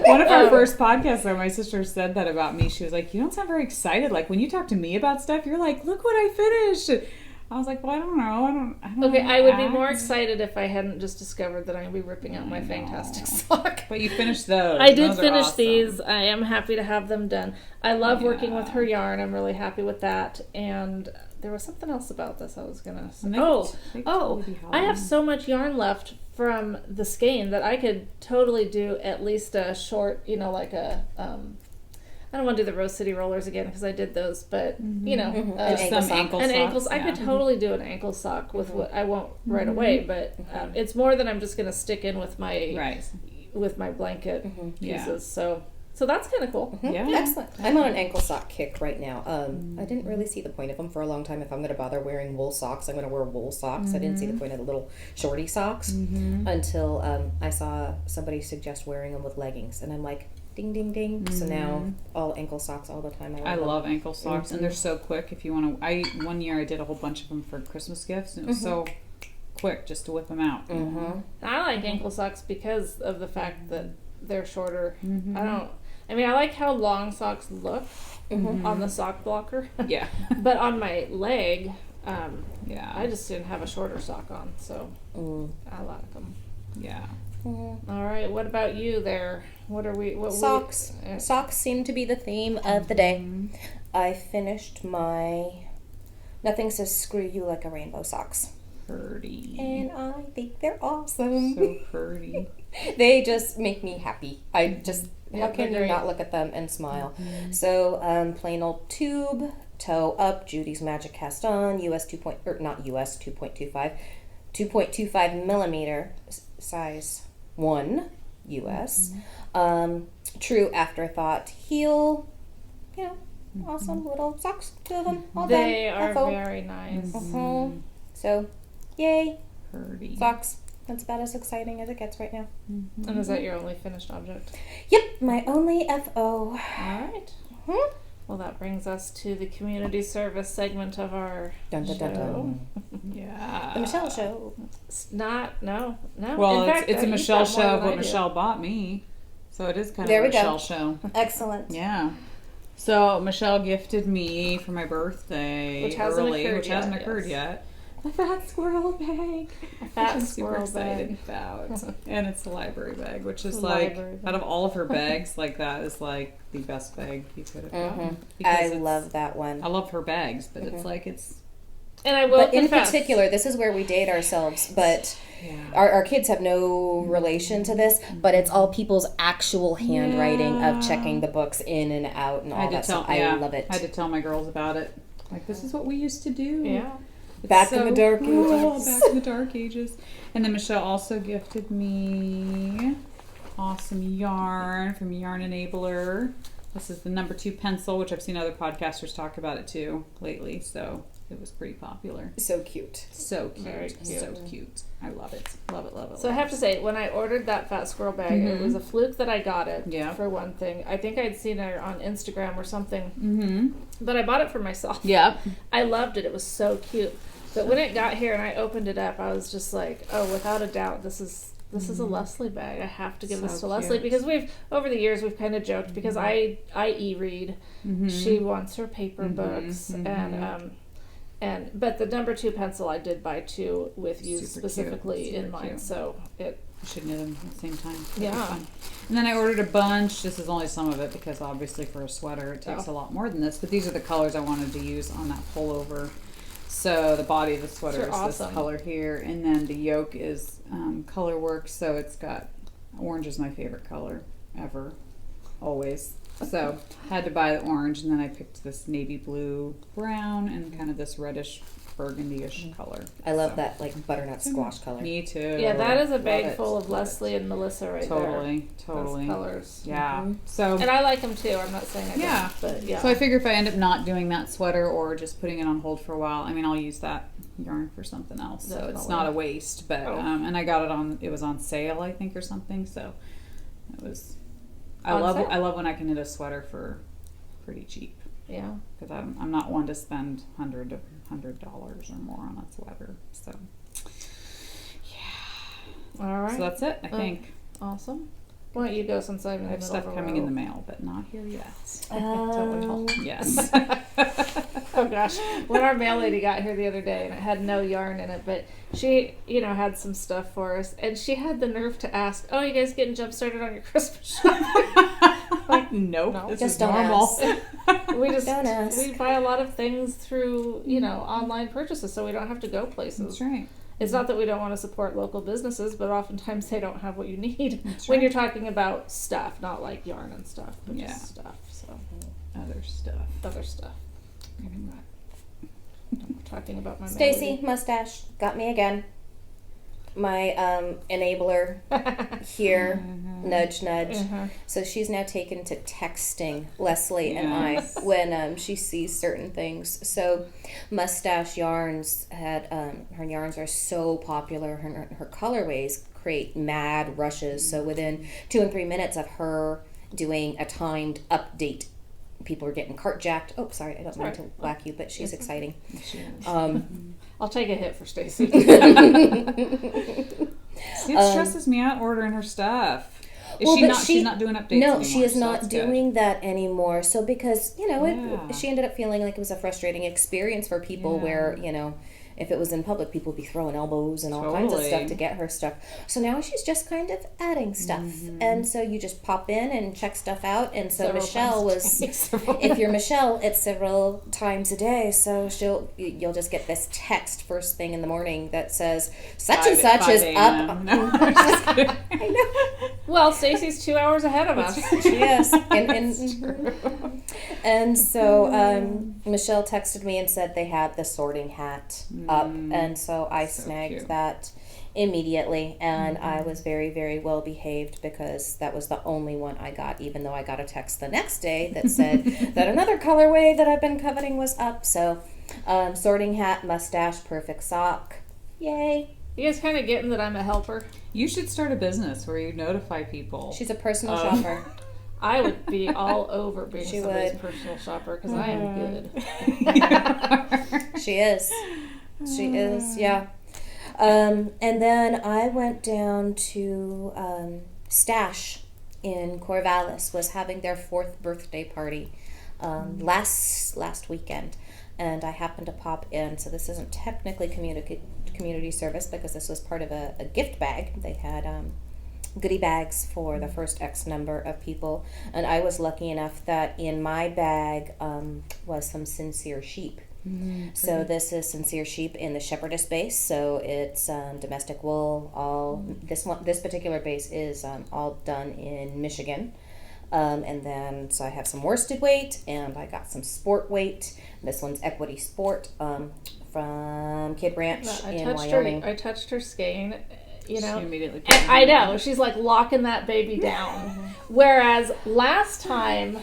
One of our first podcasts, though, my sister said that about me. She was like, you don't sound very excited. Like, when you talk to me about stuff, you're like, look what I finished. I was like, well, I don't know. I don't Okay, know I would be that. more excited if I hadn't just discovered that I'm going to be ripping out my fantastic sock. But you finished those. I did Those are finish awesome. these. I am happy to have them done. I love working with her yarn. I'm really happy with that. And there was something else about this I was going to say. And they could totally be I have Halloween. so much yarn left from the skein that I could totally do at least a short, like a... I don't want to do the Rose City rollers again because I did those, but An Just ankle some sock. ankle an socks, ankle. I yeah. could totally do an ankle sock with what I won't right away, but it's more than I'm just going to stick in with my Right. with my blanket Yeah. pieces. So that's kind of cool. Yeah. Excellent. I'm on an ankle sock kick right now. I didn't really see the point of them for a long time. If I'm going to bother wearing wool socks, I'm going to wear wool socks. I didn't see the point of the little shorty socks until I saw somebody suggest wearing them with leggings. And I'm like, ding, ding, ding. So now all ankle socks all the time. I love ankle socks, and they're so quick. If you want to, one year I did a whole bunch of them for Christmas gifts, and it was so quick just to whip them out. I like ankle socks because of the fact that they're shorter. I like how long socks look on the sock blocker. Yeah, But on my leg, yeah, I just didn't have a shorter sock on, so I like them. yeah. All right, what about you there? What are we? What Socks. We, Socks seem to be the theme of the day. I finished my Nothing Says Screw You Like a Rainbow socks. Pretty, And I think they're awesome. so pretty. They just make me happy. How Yeah, can they're you not great. look at them and smile? So, plain old tube, toe up, Judy's Magic Cast On, US 2.25 millimeter, size 1 US. True Afterthought heel. Awesome little socks, 2 of them, all They done. are FO. very nice. So, yay, Pretty. socks. That's about as exciting as it gets right now. And is that your only finished object? Yep, my only FO. All right. Well, that brings us to the community service segment of our Dun, dun, dun, show. dun. Yeah. The Michelle Show. It's not, no. Well, In fact, it's a you've Michelle got more show than of what I do. Michelle bought me, so it is kind There of a we go. Michelle show. Excellent. Yeah. So Michelle gifted me for my birthday, Which hasn't early, occurred which yet, hasn't occurred yes. yet. The fat squirrel bag. Fat Which I'm super squirrel excited bag. about. And it's a library bag, which is The like, library bag. out of all of her bags, like that is like the best bag you could have gotten. I Because it's- love that one. I love her bags, but it's like, And I will But in confess, particular, this is where we date ourselves, but yeah. our kids have no relation to this, but it's all people's actual handwriting of checking the books in and out and all that stuff. I love it. I had to tell my girls about it. Like, this is what we used to do. Yeah. It's Back in the dark cool. ages. Back in the dark ages. And then Michelle also gifted me awesome yarn from Yarn Enabler. This is the number 2 pencil, which I've seen other podcasters talk about it too lately. So it was pretty popular. So cute. So cute. Very cute. So cute. I love it. Love it, love it. So I have to say, when I ordered that fat squirrel bag, it was a fluke that I got it. Yeah. For one thing, I think I'd seen it on Instagram or something, Mm-hmm. but I bought it for myself. Yep. I loved it. It was so cute. But when it got here and I opened it up, I was just like, oh, without a doubt, this is a Leslie bag. I have to give this to So Leslie, cute. because over the years we've kind of joked, because I e-read. She wants her paper books, but the number 2 pencil I did buy 2 with you Super specifically cute. in Super mind. cute. So it I should knit them at the same time. That'd be Yeah. fun. And then I ordered a bunch. This is only some of it because obviously for a sweater it takes a lot more than this. But these are the colors I wanted to use on that pullover. So the body of the sweater They're is awesome. this color here, and then the yoke is color work. So it's got orange is my favorite color ever, always. So had to buy the orange, and then I picked this navy blue, brown, and kind of this reddish burgundy-ish color. I love So, that like butternut squash color. Me too. yeah, that is a bag it. full of Leslie and Melissa right there. Totally. Those colors. Yeah. So And I like them too. I'm not saying I Yeah. don't, but yeah. So I figure if I end up not doing that sweater or just putting it on hold for a while, I mean, I'll use that yarn for something else. So it's Definitely. not a waste. But Oh. and I got it was on sale, I think, or something. So it was. I On love sale? when I can knit a sweater for pretty cheap, yeah. because I'm not one to spend $100 or more on a sweater. So All right. so that's it. I think Awesome. Why don't you go, since I'm in I the have middle stuff of a coming row. in the mail, but not here yet. Um, Yes. Oh gosh, when our mail lady got here the other day and it had no yarn in it, but she, had some stuff for us, and she had the nerve to ask, "Oh, you guys getting jump started on your Christmas shopping?" Like, nope, No. this Just is don't normal. We just Don't ask. we buy a lot of things through online purchases, so we don't have to go places. That's right. It's not that we don't want to support local businesses, but oftentimes they don't have what you need That's when right. you're talking about stuff, not like yarn and stuff, but Yeah. just stuff. So Other stuff. other stuff. I'm talking about my mail Stacy, lady. mustache, got me again. My enabler here, nudge, nudge. Uh-huh. So she's now taken to texting Leslie and Yes. I when she sees certain things. So Mustache Yarns had her yarns are so popular. Her colorways create mad rushes. So within 2 and 3 minutes of her doing a timed update, people are getting cart jacked. Oh, sorry, I don't mean to whack you, but she's exciting. I'll take a hit for Stacy. It stresses me out ordering her stuff. Is Well, she but not? She's not doing updates. No, anymore, she is so not that's good. doing that anymore. So because Yeah. she ended up feeling like it was a frustrating experience for people where if it was in public, people would be throwing elbows and all kinds of stuff Totally. to get her stuff. So now she's just kind of adding stuff, and so you just pop in and check stuff out. And so Several Michelle times a was, day. if you're Michelle, it's several times a day. So you'll just get this text first thing in the morning that says such and such 5 is a.m. up. No, I'm just kidding. I know. Well, Stacy's 2 hours ahead of us. She is. And so Michelle texted me and said they had the sorting hat up. And so I snagged cute. that immediately. And I was very, very well behaved because that was the only one I got, even though I got a text the next day that said that another colorway that I've been coveting was up. So sorting hat, mustache, perfect sock. Yay. You guys kind of getting that I'm a helper? You should start a business where you notify people. She's a personal shopper. I would be all over being She somebody's would. personal shopper because I am good. She is. She is, yeah. And then I went down to Stash in Corvallis, was having their 4th birthday party last weekend. and I happened to pop in. So this isn't technically community service because this was part of a gift bag. They had goodie bags for the first X number of people, and I was lucky enough that in my bag was some sincere sheep. So this is sincere sheep in the shepherdess base. So it's domestic wool. All this particular base is all done in Michigan. And then so I have some worsted weight, and I got some sport weight. This one's Equity Sport from Kid Ranch in Wyoming. I touched her skein. You know, She immediately and I know she's like locking that baby down. Whereas last time,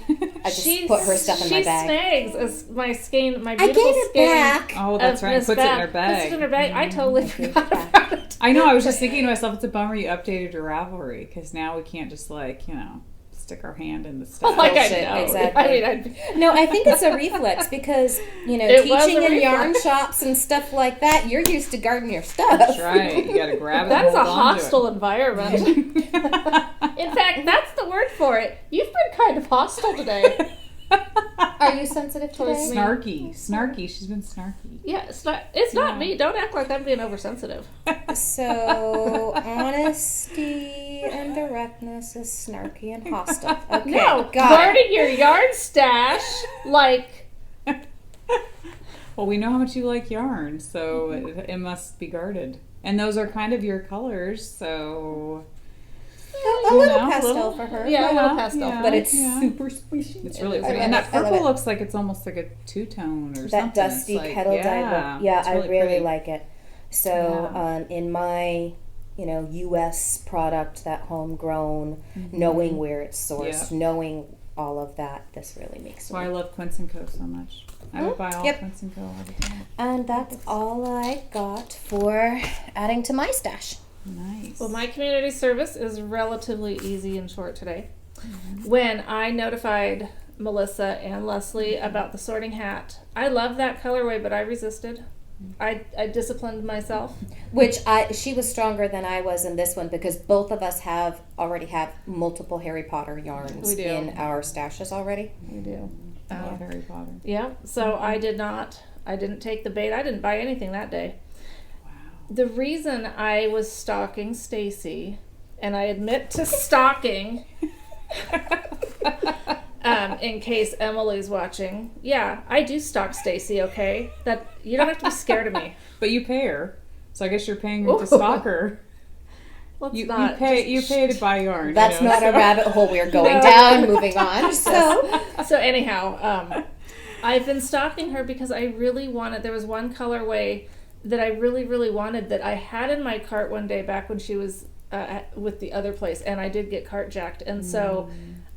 I just put her stuff in my bag. She snags as my skein, my I beautiful gave it skein. back. Oh, that's of right. Miss Puts it in Beth. her bag. Puts it in her bag. I totally forgot back. about it. I know. I was just thinking to myself, it's a bummer you updated your Ravelry because now we can't just stick our hand in the stuff. Like I Bullshit, know. exactly. I mean, No, I think it's a reflex because, It was teaching a in yarn reflex. shops and stuff like that, you're used to guarding your stuff. That's right. You got to grab it. that and is a hold on to hostile environment. In fact, that's the word for it. You've been kind of hostile today. Are you sensitive today? Snarky. She's been snarky. Yeah, it's not me. Don't act like I'm being oversensitive. So, honesty and directness is snarky and hostile. Okay, No, got it. guarding your yarn stash, like, Well, we know how much you like yarn, so it must be guarded. And those are kind of your colors, so A little know, pastel a little- for her. yeah, a little pastel. yeah. But it's Yeah. super squishy. it's really I pretty. love And it. that I love purple it. looks like it's almost like a two-tone or something. That dusty It's like, kettle dye look. Yeah, it's I really pretty. like it. So Yeah. in my U.S. product, that homegrown, knowing where it's sourced, knowing all of that, this really makes That's why I me. love Quince & Co. so much. I would buy all Yep. Quince & Co. all the time. And that's all I got for adding to my stash. Nice. well, my community service is relatively easy and short today. When I notified Melissa and Leslie about the sorting hat, I love that colorway, but I resisted. I disciplined myself. Which she was stronger than I was in this one because both of us already have multiple Harry Potter yarns We do. in our stashes already. We do. I love Harry Potter. Yeah, so I didn't take the bait. I didn't buy anything that day. Wow. The reason I was stalking Stacy, and I admit to stalking, in case Emily's watching. Yeah, I do stalk Stacy, okay? That you don't have to be scared of me. But you pay her, so I guess you're paying her Ooh. to stalk her. Let's You not. pay to buy yarn. That's you know, not a so- rabbit hole we're going down. Moving on. So anyhow, I've been stalking her because I really wanted. There was one colorway that I really, really wanted that I had in my cart one day back when she was with the other place, and I did get cart jacked, and so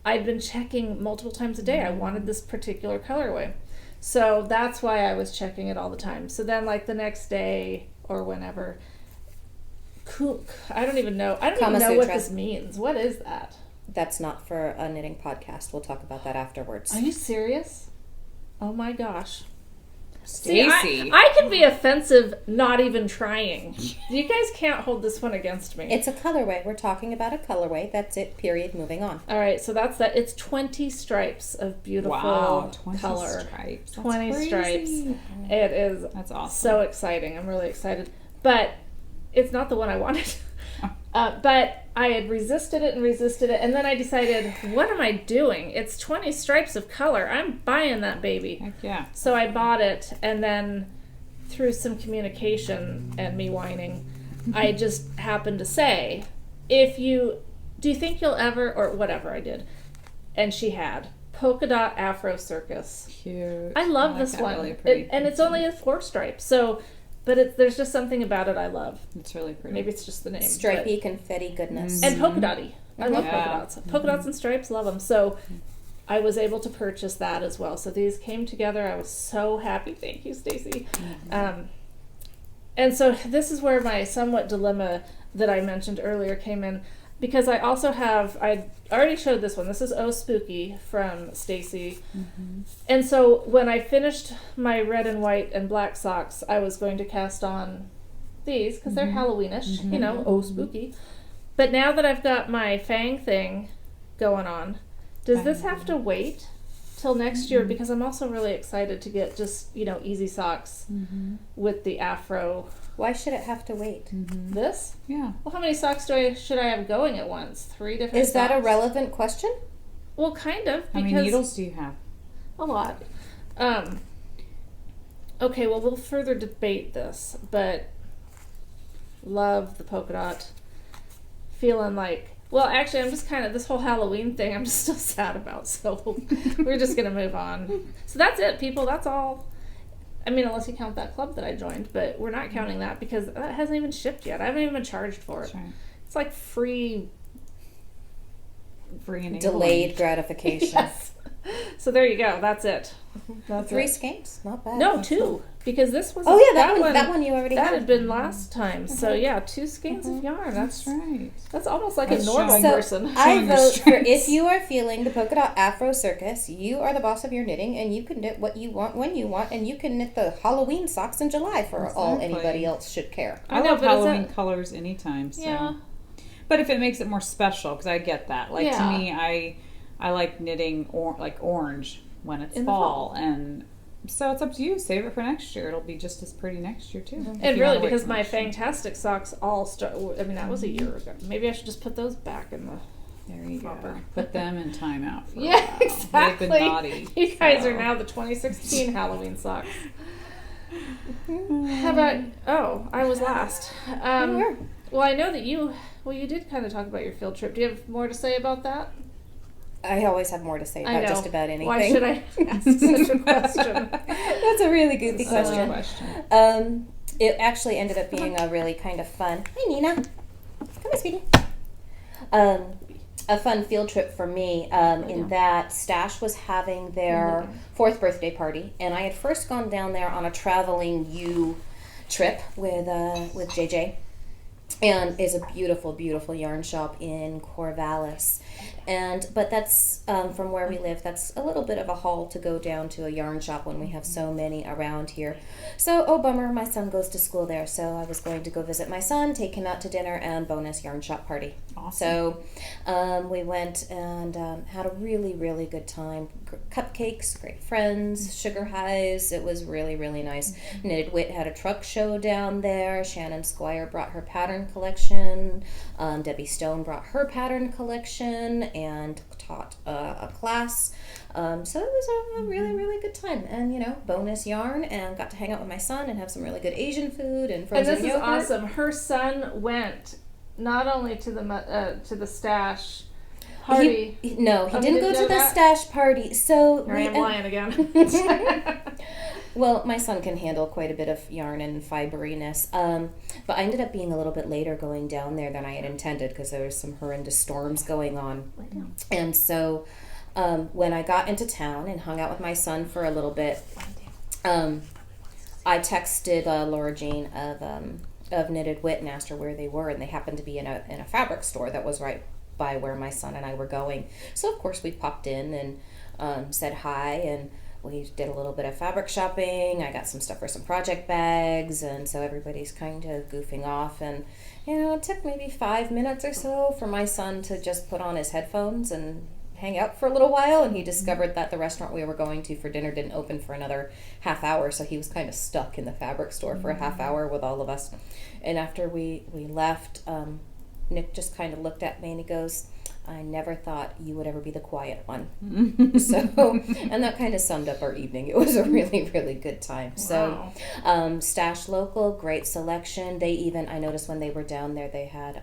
I'd been checking multiple times a day. I wanted this particular colorway, so that's why I was checking it all the time. So then, like the next day or whenever, I don't even know. I don't Kama even know what Sutra. this means. What is that? That's not for a knitting podcast. We'll talk about that afterwards. Are you serious? Oh my gosh. See, Stacy. I can be offensive not even trying. You guys can't hold this one against me. It's a colorway. We're talking about a colorway. That's it. Period. Moving on. All right, so that's that. It's 20 stripes of beautiful Wow, 20 color. stripes. That's 20 crazy. stripes. It is That's awesome. so exciting. I'm really excited. But it's not the one I wanted. But I had resisted it, and then I decided, what am I doing? It's 20 stripes of color. I'm buying that baby. Heck yeah. So I bought it, and then through some communication and me whining, I just happened to say, do you think you'll ever, or whatever I did, and she had, polka dot Afro Circus. Cute. I love like this that, one, really pretty. and it's only a 4 stripe, so, but there's just something about it I love. It's really pretty. Maybe it's just the name. Stripey confetti goodness. And polka dotty. I love polka Yeah. dots. Polka dots and stripes, love them. So I was able to purchase that as well. So these came together. I was so happy. Thank you, Stacy. And so this is where my somewhat dilemma that I mentioned earlier came in, because I also I already showed this one. This is Oh Spooky from Stacy. And so when I finished my red and white and black socks, I was going to cast on these because they're Halloweenish, Oh Spooky. But now that I've got my Fang thing going on, does this have to wait till next year because I'm also really excited to get just, easy socks with the afro. Why should it have to wait? This? Yeah. Well, how many socks should I have going at once? 3 different Is that a socks? relevant question? Well, kind of. How many needles do you have? A lot. Okay, well, we'll further debate this, but love the polka dot. Feeling like, well, actually, I'm just kind of, this whole Halloween thing, I'm just still sad about, so we're just going to move on. So that's it, people. That's all. I mean, unless you count that club that I joined, but we're not counting that because that hasn't even shipped yet. I haven't even been charged for it. That's right. It's like free enabling. Delayed gratification. Yes. So there you go. That's it. That's 3 it. skeins, not bad. No, 2. Because this was... Oh yeah, that one you already That had. had been last time. So yeah, 2 skeins of yarn. That's right. That's almost like That's a normal showing- person. I Showing your vote for strengths. if you are feeling the polka dot Afro circus, you are the boss of your knitting and you can knit what you want when you want and you can knit the Halloween socks in July for all Exactly. anybody else should care. I know, love but is Halloween that- colors anytime. So. Yeah. But if it makes it more special, because I get that. Like Yeah. to me, I like knitting like orange when it's In the fall, fall. and so it's up to you. Save it for next year. It'll be just as pretty next year too. if And you really, wanna wait because till my next year. fantastic socks all start... I mean, that was a year ago. Maybe I should just put those back in the... There you go. Proper. Put them in timeout for a Yeah, while. exactly. They've been naughty. You guys so. are now the 2016 Halloween socks. How about... Oh, I was last. Sure. Well, I know that you did kind of talk about your field trip. Do you have more to say about that? I always have more to say I about know. just about anything. Why should I ask such a question? That's a really goofy Silly question. It actually ended up being a really kind of fun. Hi, Nina. Come on, sweetie. A fun field trip for me in that Stash was having their 4th birthday party, and I had first gone down there on a traveling U trip with JJ. And is a beautiful, beautiful yarn shop in Corvallis. But that's, from where we live, that's a little bit of a haul to go down to a yarn shop when we have so many around here. So, oh bummer, my son goes to school there. So I was going to go visit my son, take him out to dinner, and bonus yarn shop party. Awesome. So we went and had a really, really good time. Cupcakes, great friends, sugar highs. It was really, really nice. Knitted Wit had a truck show down there. Shannon Squire brought her pattern collection. Debbie Stone brought her pattern collection and taught a class. So it was a really, really good time. And, bonus yarn, and got to hang out with my son and have some really good Asian food and And frozen this is yogurt. awesome. Her son went not only to the Stash party. He Oh, didn't he go didn't to know the that? Stash party. So Here I am lying again. Well, my son can handle quite a bit of yarn and fiberiness. But I ended up being a little bit later going down there than I had intended because there was some horrendous storms going on. And so when I got into town and hung out with my son for a little bit, I texted Laura Jean of Knitted Wit and asked her where they were, and they happened to be in a fabric store that was right by where my son and I were going. So of course we popped in and said hi, and we did a little bit of fabric shopping. I got some stuff for some project bags, and so everybody's kind of goofing off. And it took maybe 5 minutes or so for my son to just put on his headphones and hang out for a little while, and he discovered that the restaurant we were going to for dinner didn't open for another half hour, so he was kind of stuck in the fabric store for a half hour with all of us. And after we left, Nick just kind of looked at me and he goes, "I never thought you would ever be the quiet one." So, and that kind of summed up our evening. It was a really, really good time. Wow. So, Stash Local, great selection. They even, I noticed when they were down there, they had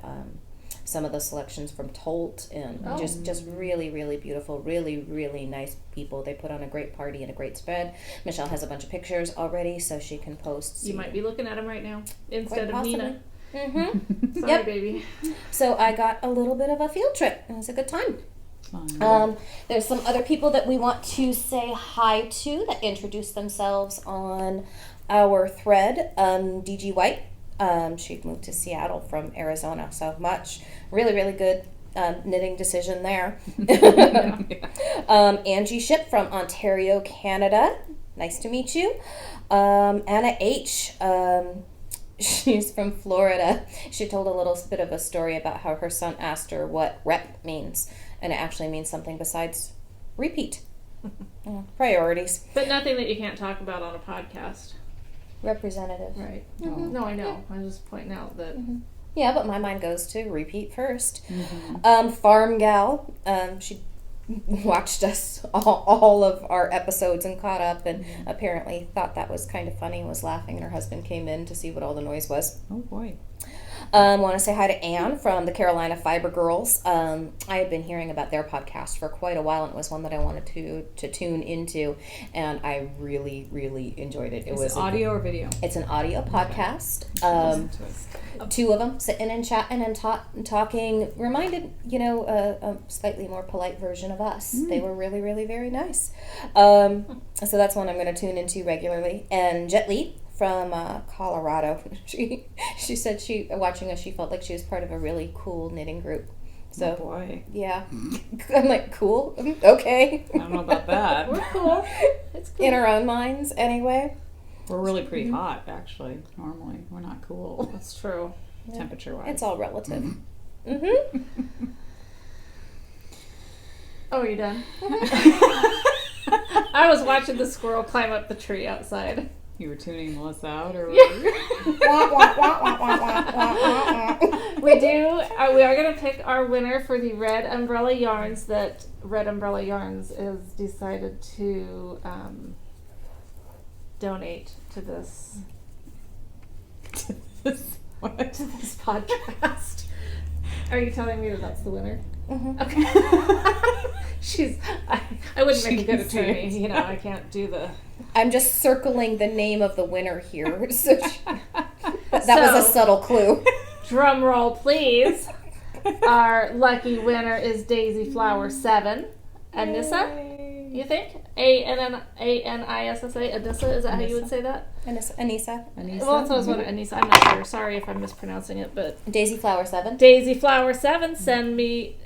some of the selections from Tolt, and just really, really beautiful, really, really nice people. They put on a great party and a great spread. Michelle has a bunch of pictures already, so she can post. You might be looking at him right now instead of possibly. Nina. Mm-hmm. Sorry, Yep. baby. So I got a little bit of a field trip. It was a good time. Fun. There's some other people that we want to say hi to that introduced themselves on our thread. DG White, she moved to Seattle from Arizona, so really, really good knitting decision there. Angie Ship from Ontario, Canada. Nice to meet you. Anna H. She's from Florida. She told a little bit of a story about how her son asked her what rep means, and it actually means something besides repeat. Priorities. But nothing that you can't talk about on a podcast. Representative. Right. Mhm. No, I know. I was just pointing out that. Yeah, but my mind goes to repeat first. Mm-hmm. Farm Gal, she watched us all of our episodes and caught up, and apparently thought that was kind of funny and was laughing, and her husband came in to see what all the noise was. Oh boy. Want to say hi to Anne from the Carolina Fiber Girls. I had been hearing about their podcast for quite a while, and it was one that I wanted to tune into, and I really, really enjoyed it. It was audio or video? It's an audio podcast. Listen to us. Two of them sitting and chatting and talking reminded, a slightly more polite version of us. They were really, really very nice. So that's one I'm going to tune into regularly. And Jet Li from Colorado, she said watching us, she felt like she was part of a really cool knitting group. So, oh boy. Yeah. I'm like, cool? Okay. I don't know about that. We're cool. It's cool. In our own minds, anyway. We're really pretty hot, actually. Normally, we're not cool. That's true. Temperature-wise. It's all relative. Oh, are you done? I was watching the squirrel climb up the tree outside. You were tuning Melissa out, or Yeah. We We are going to pick our winner for the Red Umbrella Yarns that Red Umbrella Yarns has decided to donate to this what? to this podcast. Are you telling me that that's the winner? Mhm. Okay. I wouldn't make a good She can attorney. say it. You know, I can't do the. I'm just circling the name of the winner here. So that was a subtle clue. Drum roll, please. Our lucky winner is Daisy Flower 7. Anissa, you think? Anissa? Anissa, is that how you would say that? Anissa. Anissa? Well, that's what I was wondering. Anissa, I'm not sure. Sorry if I'm mispronouncing it, but Daisy Flower 7. Daisy Flower 7, send me,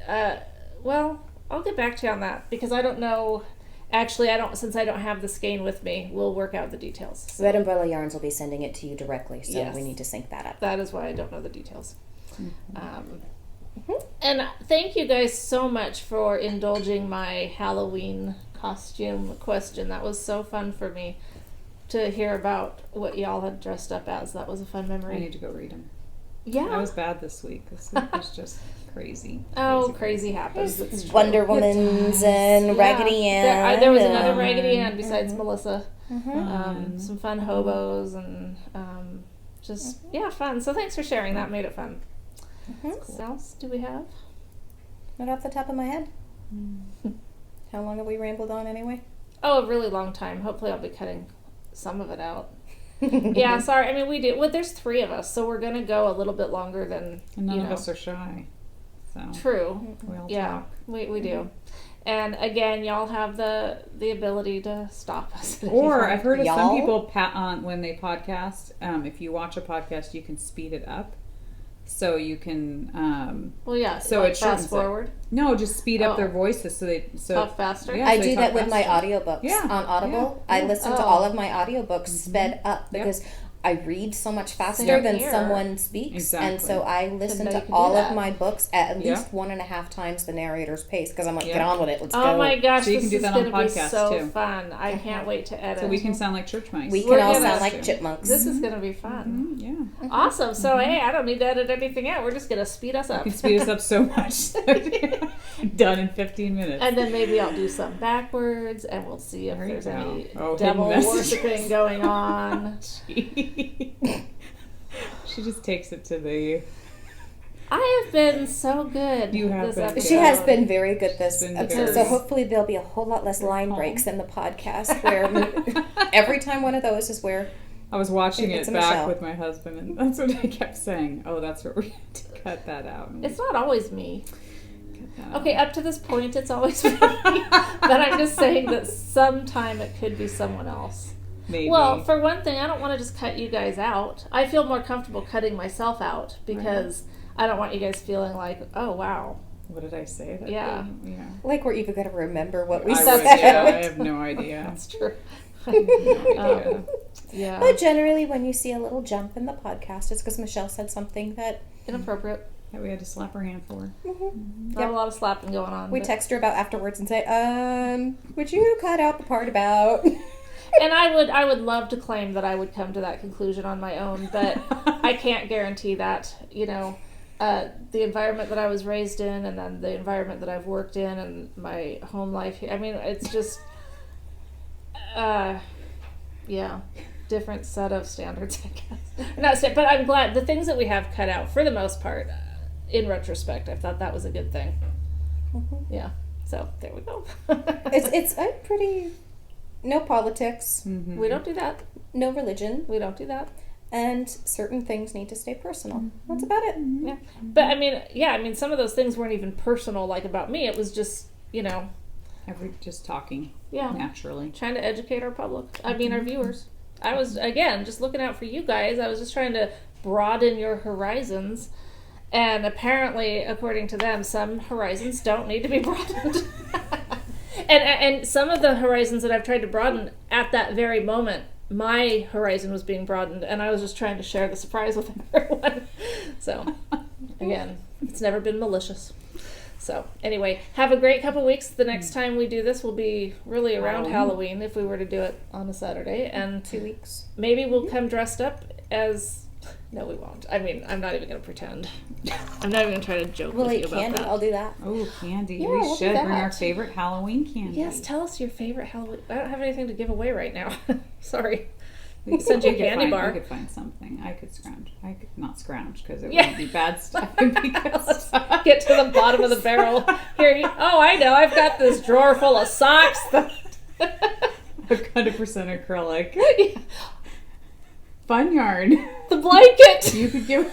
well, I'll get back to you on that because I don't know. Actually, since I don't have the skein with me, we'll work out the details. So Red Umbrella Yarns will be sending it to you directly, so Yes. we need to sync that up. that is why I don't know the details. And thank you guys so much for indulging my Halloween costume question. That was so fun for me to hear about what y'all had dressed up as. That was a fun memory. I need to go read them. Yeah. I was bad this week. This week was just crazy. Oh, crazy happens. It's true. Wonder Womans and Raggedy Ann. There was another Raggedy Ann besides Melissa. Mm-hmm. Some fun hobos and just, fun. So thanks for sharing. That made it fun. What else do we have? Not off the top of my head. How long have we rambled on anyway? Oh, a really long time. Hopefully I'll be cutting some of it out. Yeah, sorry. I mean, we do. Well, there's 3 of us, so we're going to go a little bit longer than, And none of us are shy. So True. we all Yeah, talk. we do. And again, y'all have the ability to stop us. at any Or point. I've heard of some Y'all? people when they podcast, if you watch a podcast, you can speed it up. So you can, Well, yeah. so like it shortens fast it. forward. no, just speed up Oh. their voices so Talk faster. Yeah, I so do they that talk with my faster. audiobooks Yeah, on Audible. yeah, I yeah. listen to all of my audiobooks sped up because I read so much faster Same than here. someone speaks. And Exactly. so I listen know to you can do all of that. my books at Yeah. least 1.5 times the narrator's pace because I'm like, Yeah. get on with it. Let's Oh go. my gosh, So you this can do is that going on to be podcasts, so too. fun. I can't wait to edit. So we can sound like church mice. We We're can all gonna- sound like chipmunks. This is going to be fun. Yeah. Awesome. So, hey, I don't need to edit anything out. We're just going to speed us up. You can speed us up so much. Done in 15 minutes. And then maybe I'll do some backwards and we'll see if There you there's go. any Oh, devil hidden messages. worshiping going on. She just takes it to the... I have been so good. You have this been. episode. She has been very good this Been episode. very- So hopefully there'll be a whole lot less line Calm. breaks in the podcast where every time one of those is where I was watching It's it a back Michelle. with my husband, and that's what I kept saying. Oh, that's what we had to cut that out. And It's not always me. cut that out. Okay, up to this point, it's always me. But I'm just saying that sometime it could be someone else. Maybe. Well, for one thing, I don't want to just cut you guys out. I feel more comfortable cutting myself out because I don't want you guys feeling like, oh, wow. What did I say? That Yeah. day? Yeah. like we're even going to remember what we I said. would, yeah, I have no idea. That's true. idea. Yeah. But generally, when you see a little jump in the podcast, it's because Michelle said something that Inappropriate. that we had to slap her hand for. Not a lot of slapping going on. We but- text her about afterwards and say, would you cut out the part about? And I would love to claim that I would come to that conclusion on my own, but I can't guarantee that. You know, the environment that I was raised in, and then the environment that I've worked in, and my home life. I mean, it's just, yeah, different set of standards, I guess. But I'm glad the things that we have cut out, for the most part, in retrospect, I thought that was a good thing. Yeah. So there we go. It's a pretty, no politics, We don't do that. no religion, We don't do that. and certain things need to stay personal. That's about it. Yeah. But I mean, some of those things weren't even personal, like about me. It was just, you know, Just talking yeah, naturally. trying to educate our public. I mean, our viewers. I was, again, just looking out for you guys. I was just trying to broaden your horizons. And apparently, according to them, some horizons don't need to be broadened. and some of the horizons that I've tried to broaden at that very moment, my horizon was being broadened, and I was just trying to share the surprise with everyone. So, again, it's never been malicious. So, anyway, have a great couple weeks. The next time we do this will be really around Halloween, if we were to do it on a Saturday. And 2 weeks. maybe we'll come dressed up as... No, we won't. I mean, I'm not even going to pretend. I'm not even going to try to joke We'll with eat you about candy. that. I'll do that. Oh, candy. Yeah, We we'll do should bring our that. favorite Halloween candy. Yes, tell us your favorite Halloween. I don't have anything to give away right now. Sorry. We can send you a We could candy bar. We could find something. I could scrounge. I could not scrounge because it Yeah. would be bad stuff. It'd be good stuff. Get to the bottom of the barrel. Here, oh, I know. I've got this drawer full of socks. 100% acrylic. Yeah. Fun yarn. The blanket. You could give.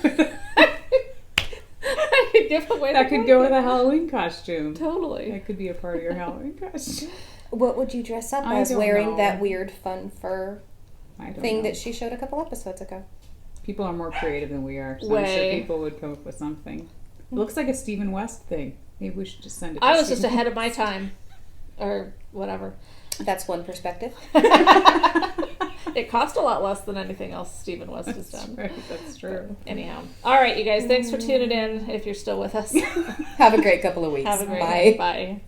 I could give away That the could go with blanket. a Halloween costume. Totally. That could be a part of your Halloween costume. What would you dress up I as don't wearing know. that weird fun fur I don't thing know. that she showed a couple episodes ago? People are more creative than we are, so I'm Way. sure people would come up with something. It looks like a Stephen West thing. Maybe we should just send it to I was just Stephen ahead of my time. Or whatever. That's one perspective. It cost a lot less than anything else Stephen West has That's done. right, that's true. Anyhow. All right, you guys. Thanks for tuning in if you're still with us. Have a great couple of weeks. Have a great Bye. night. Bye.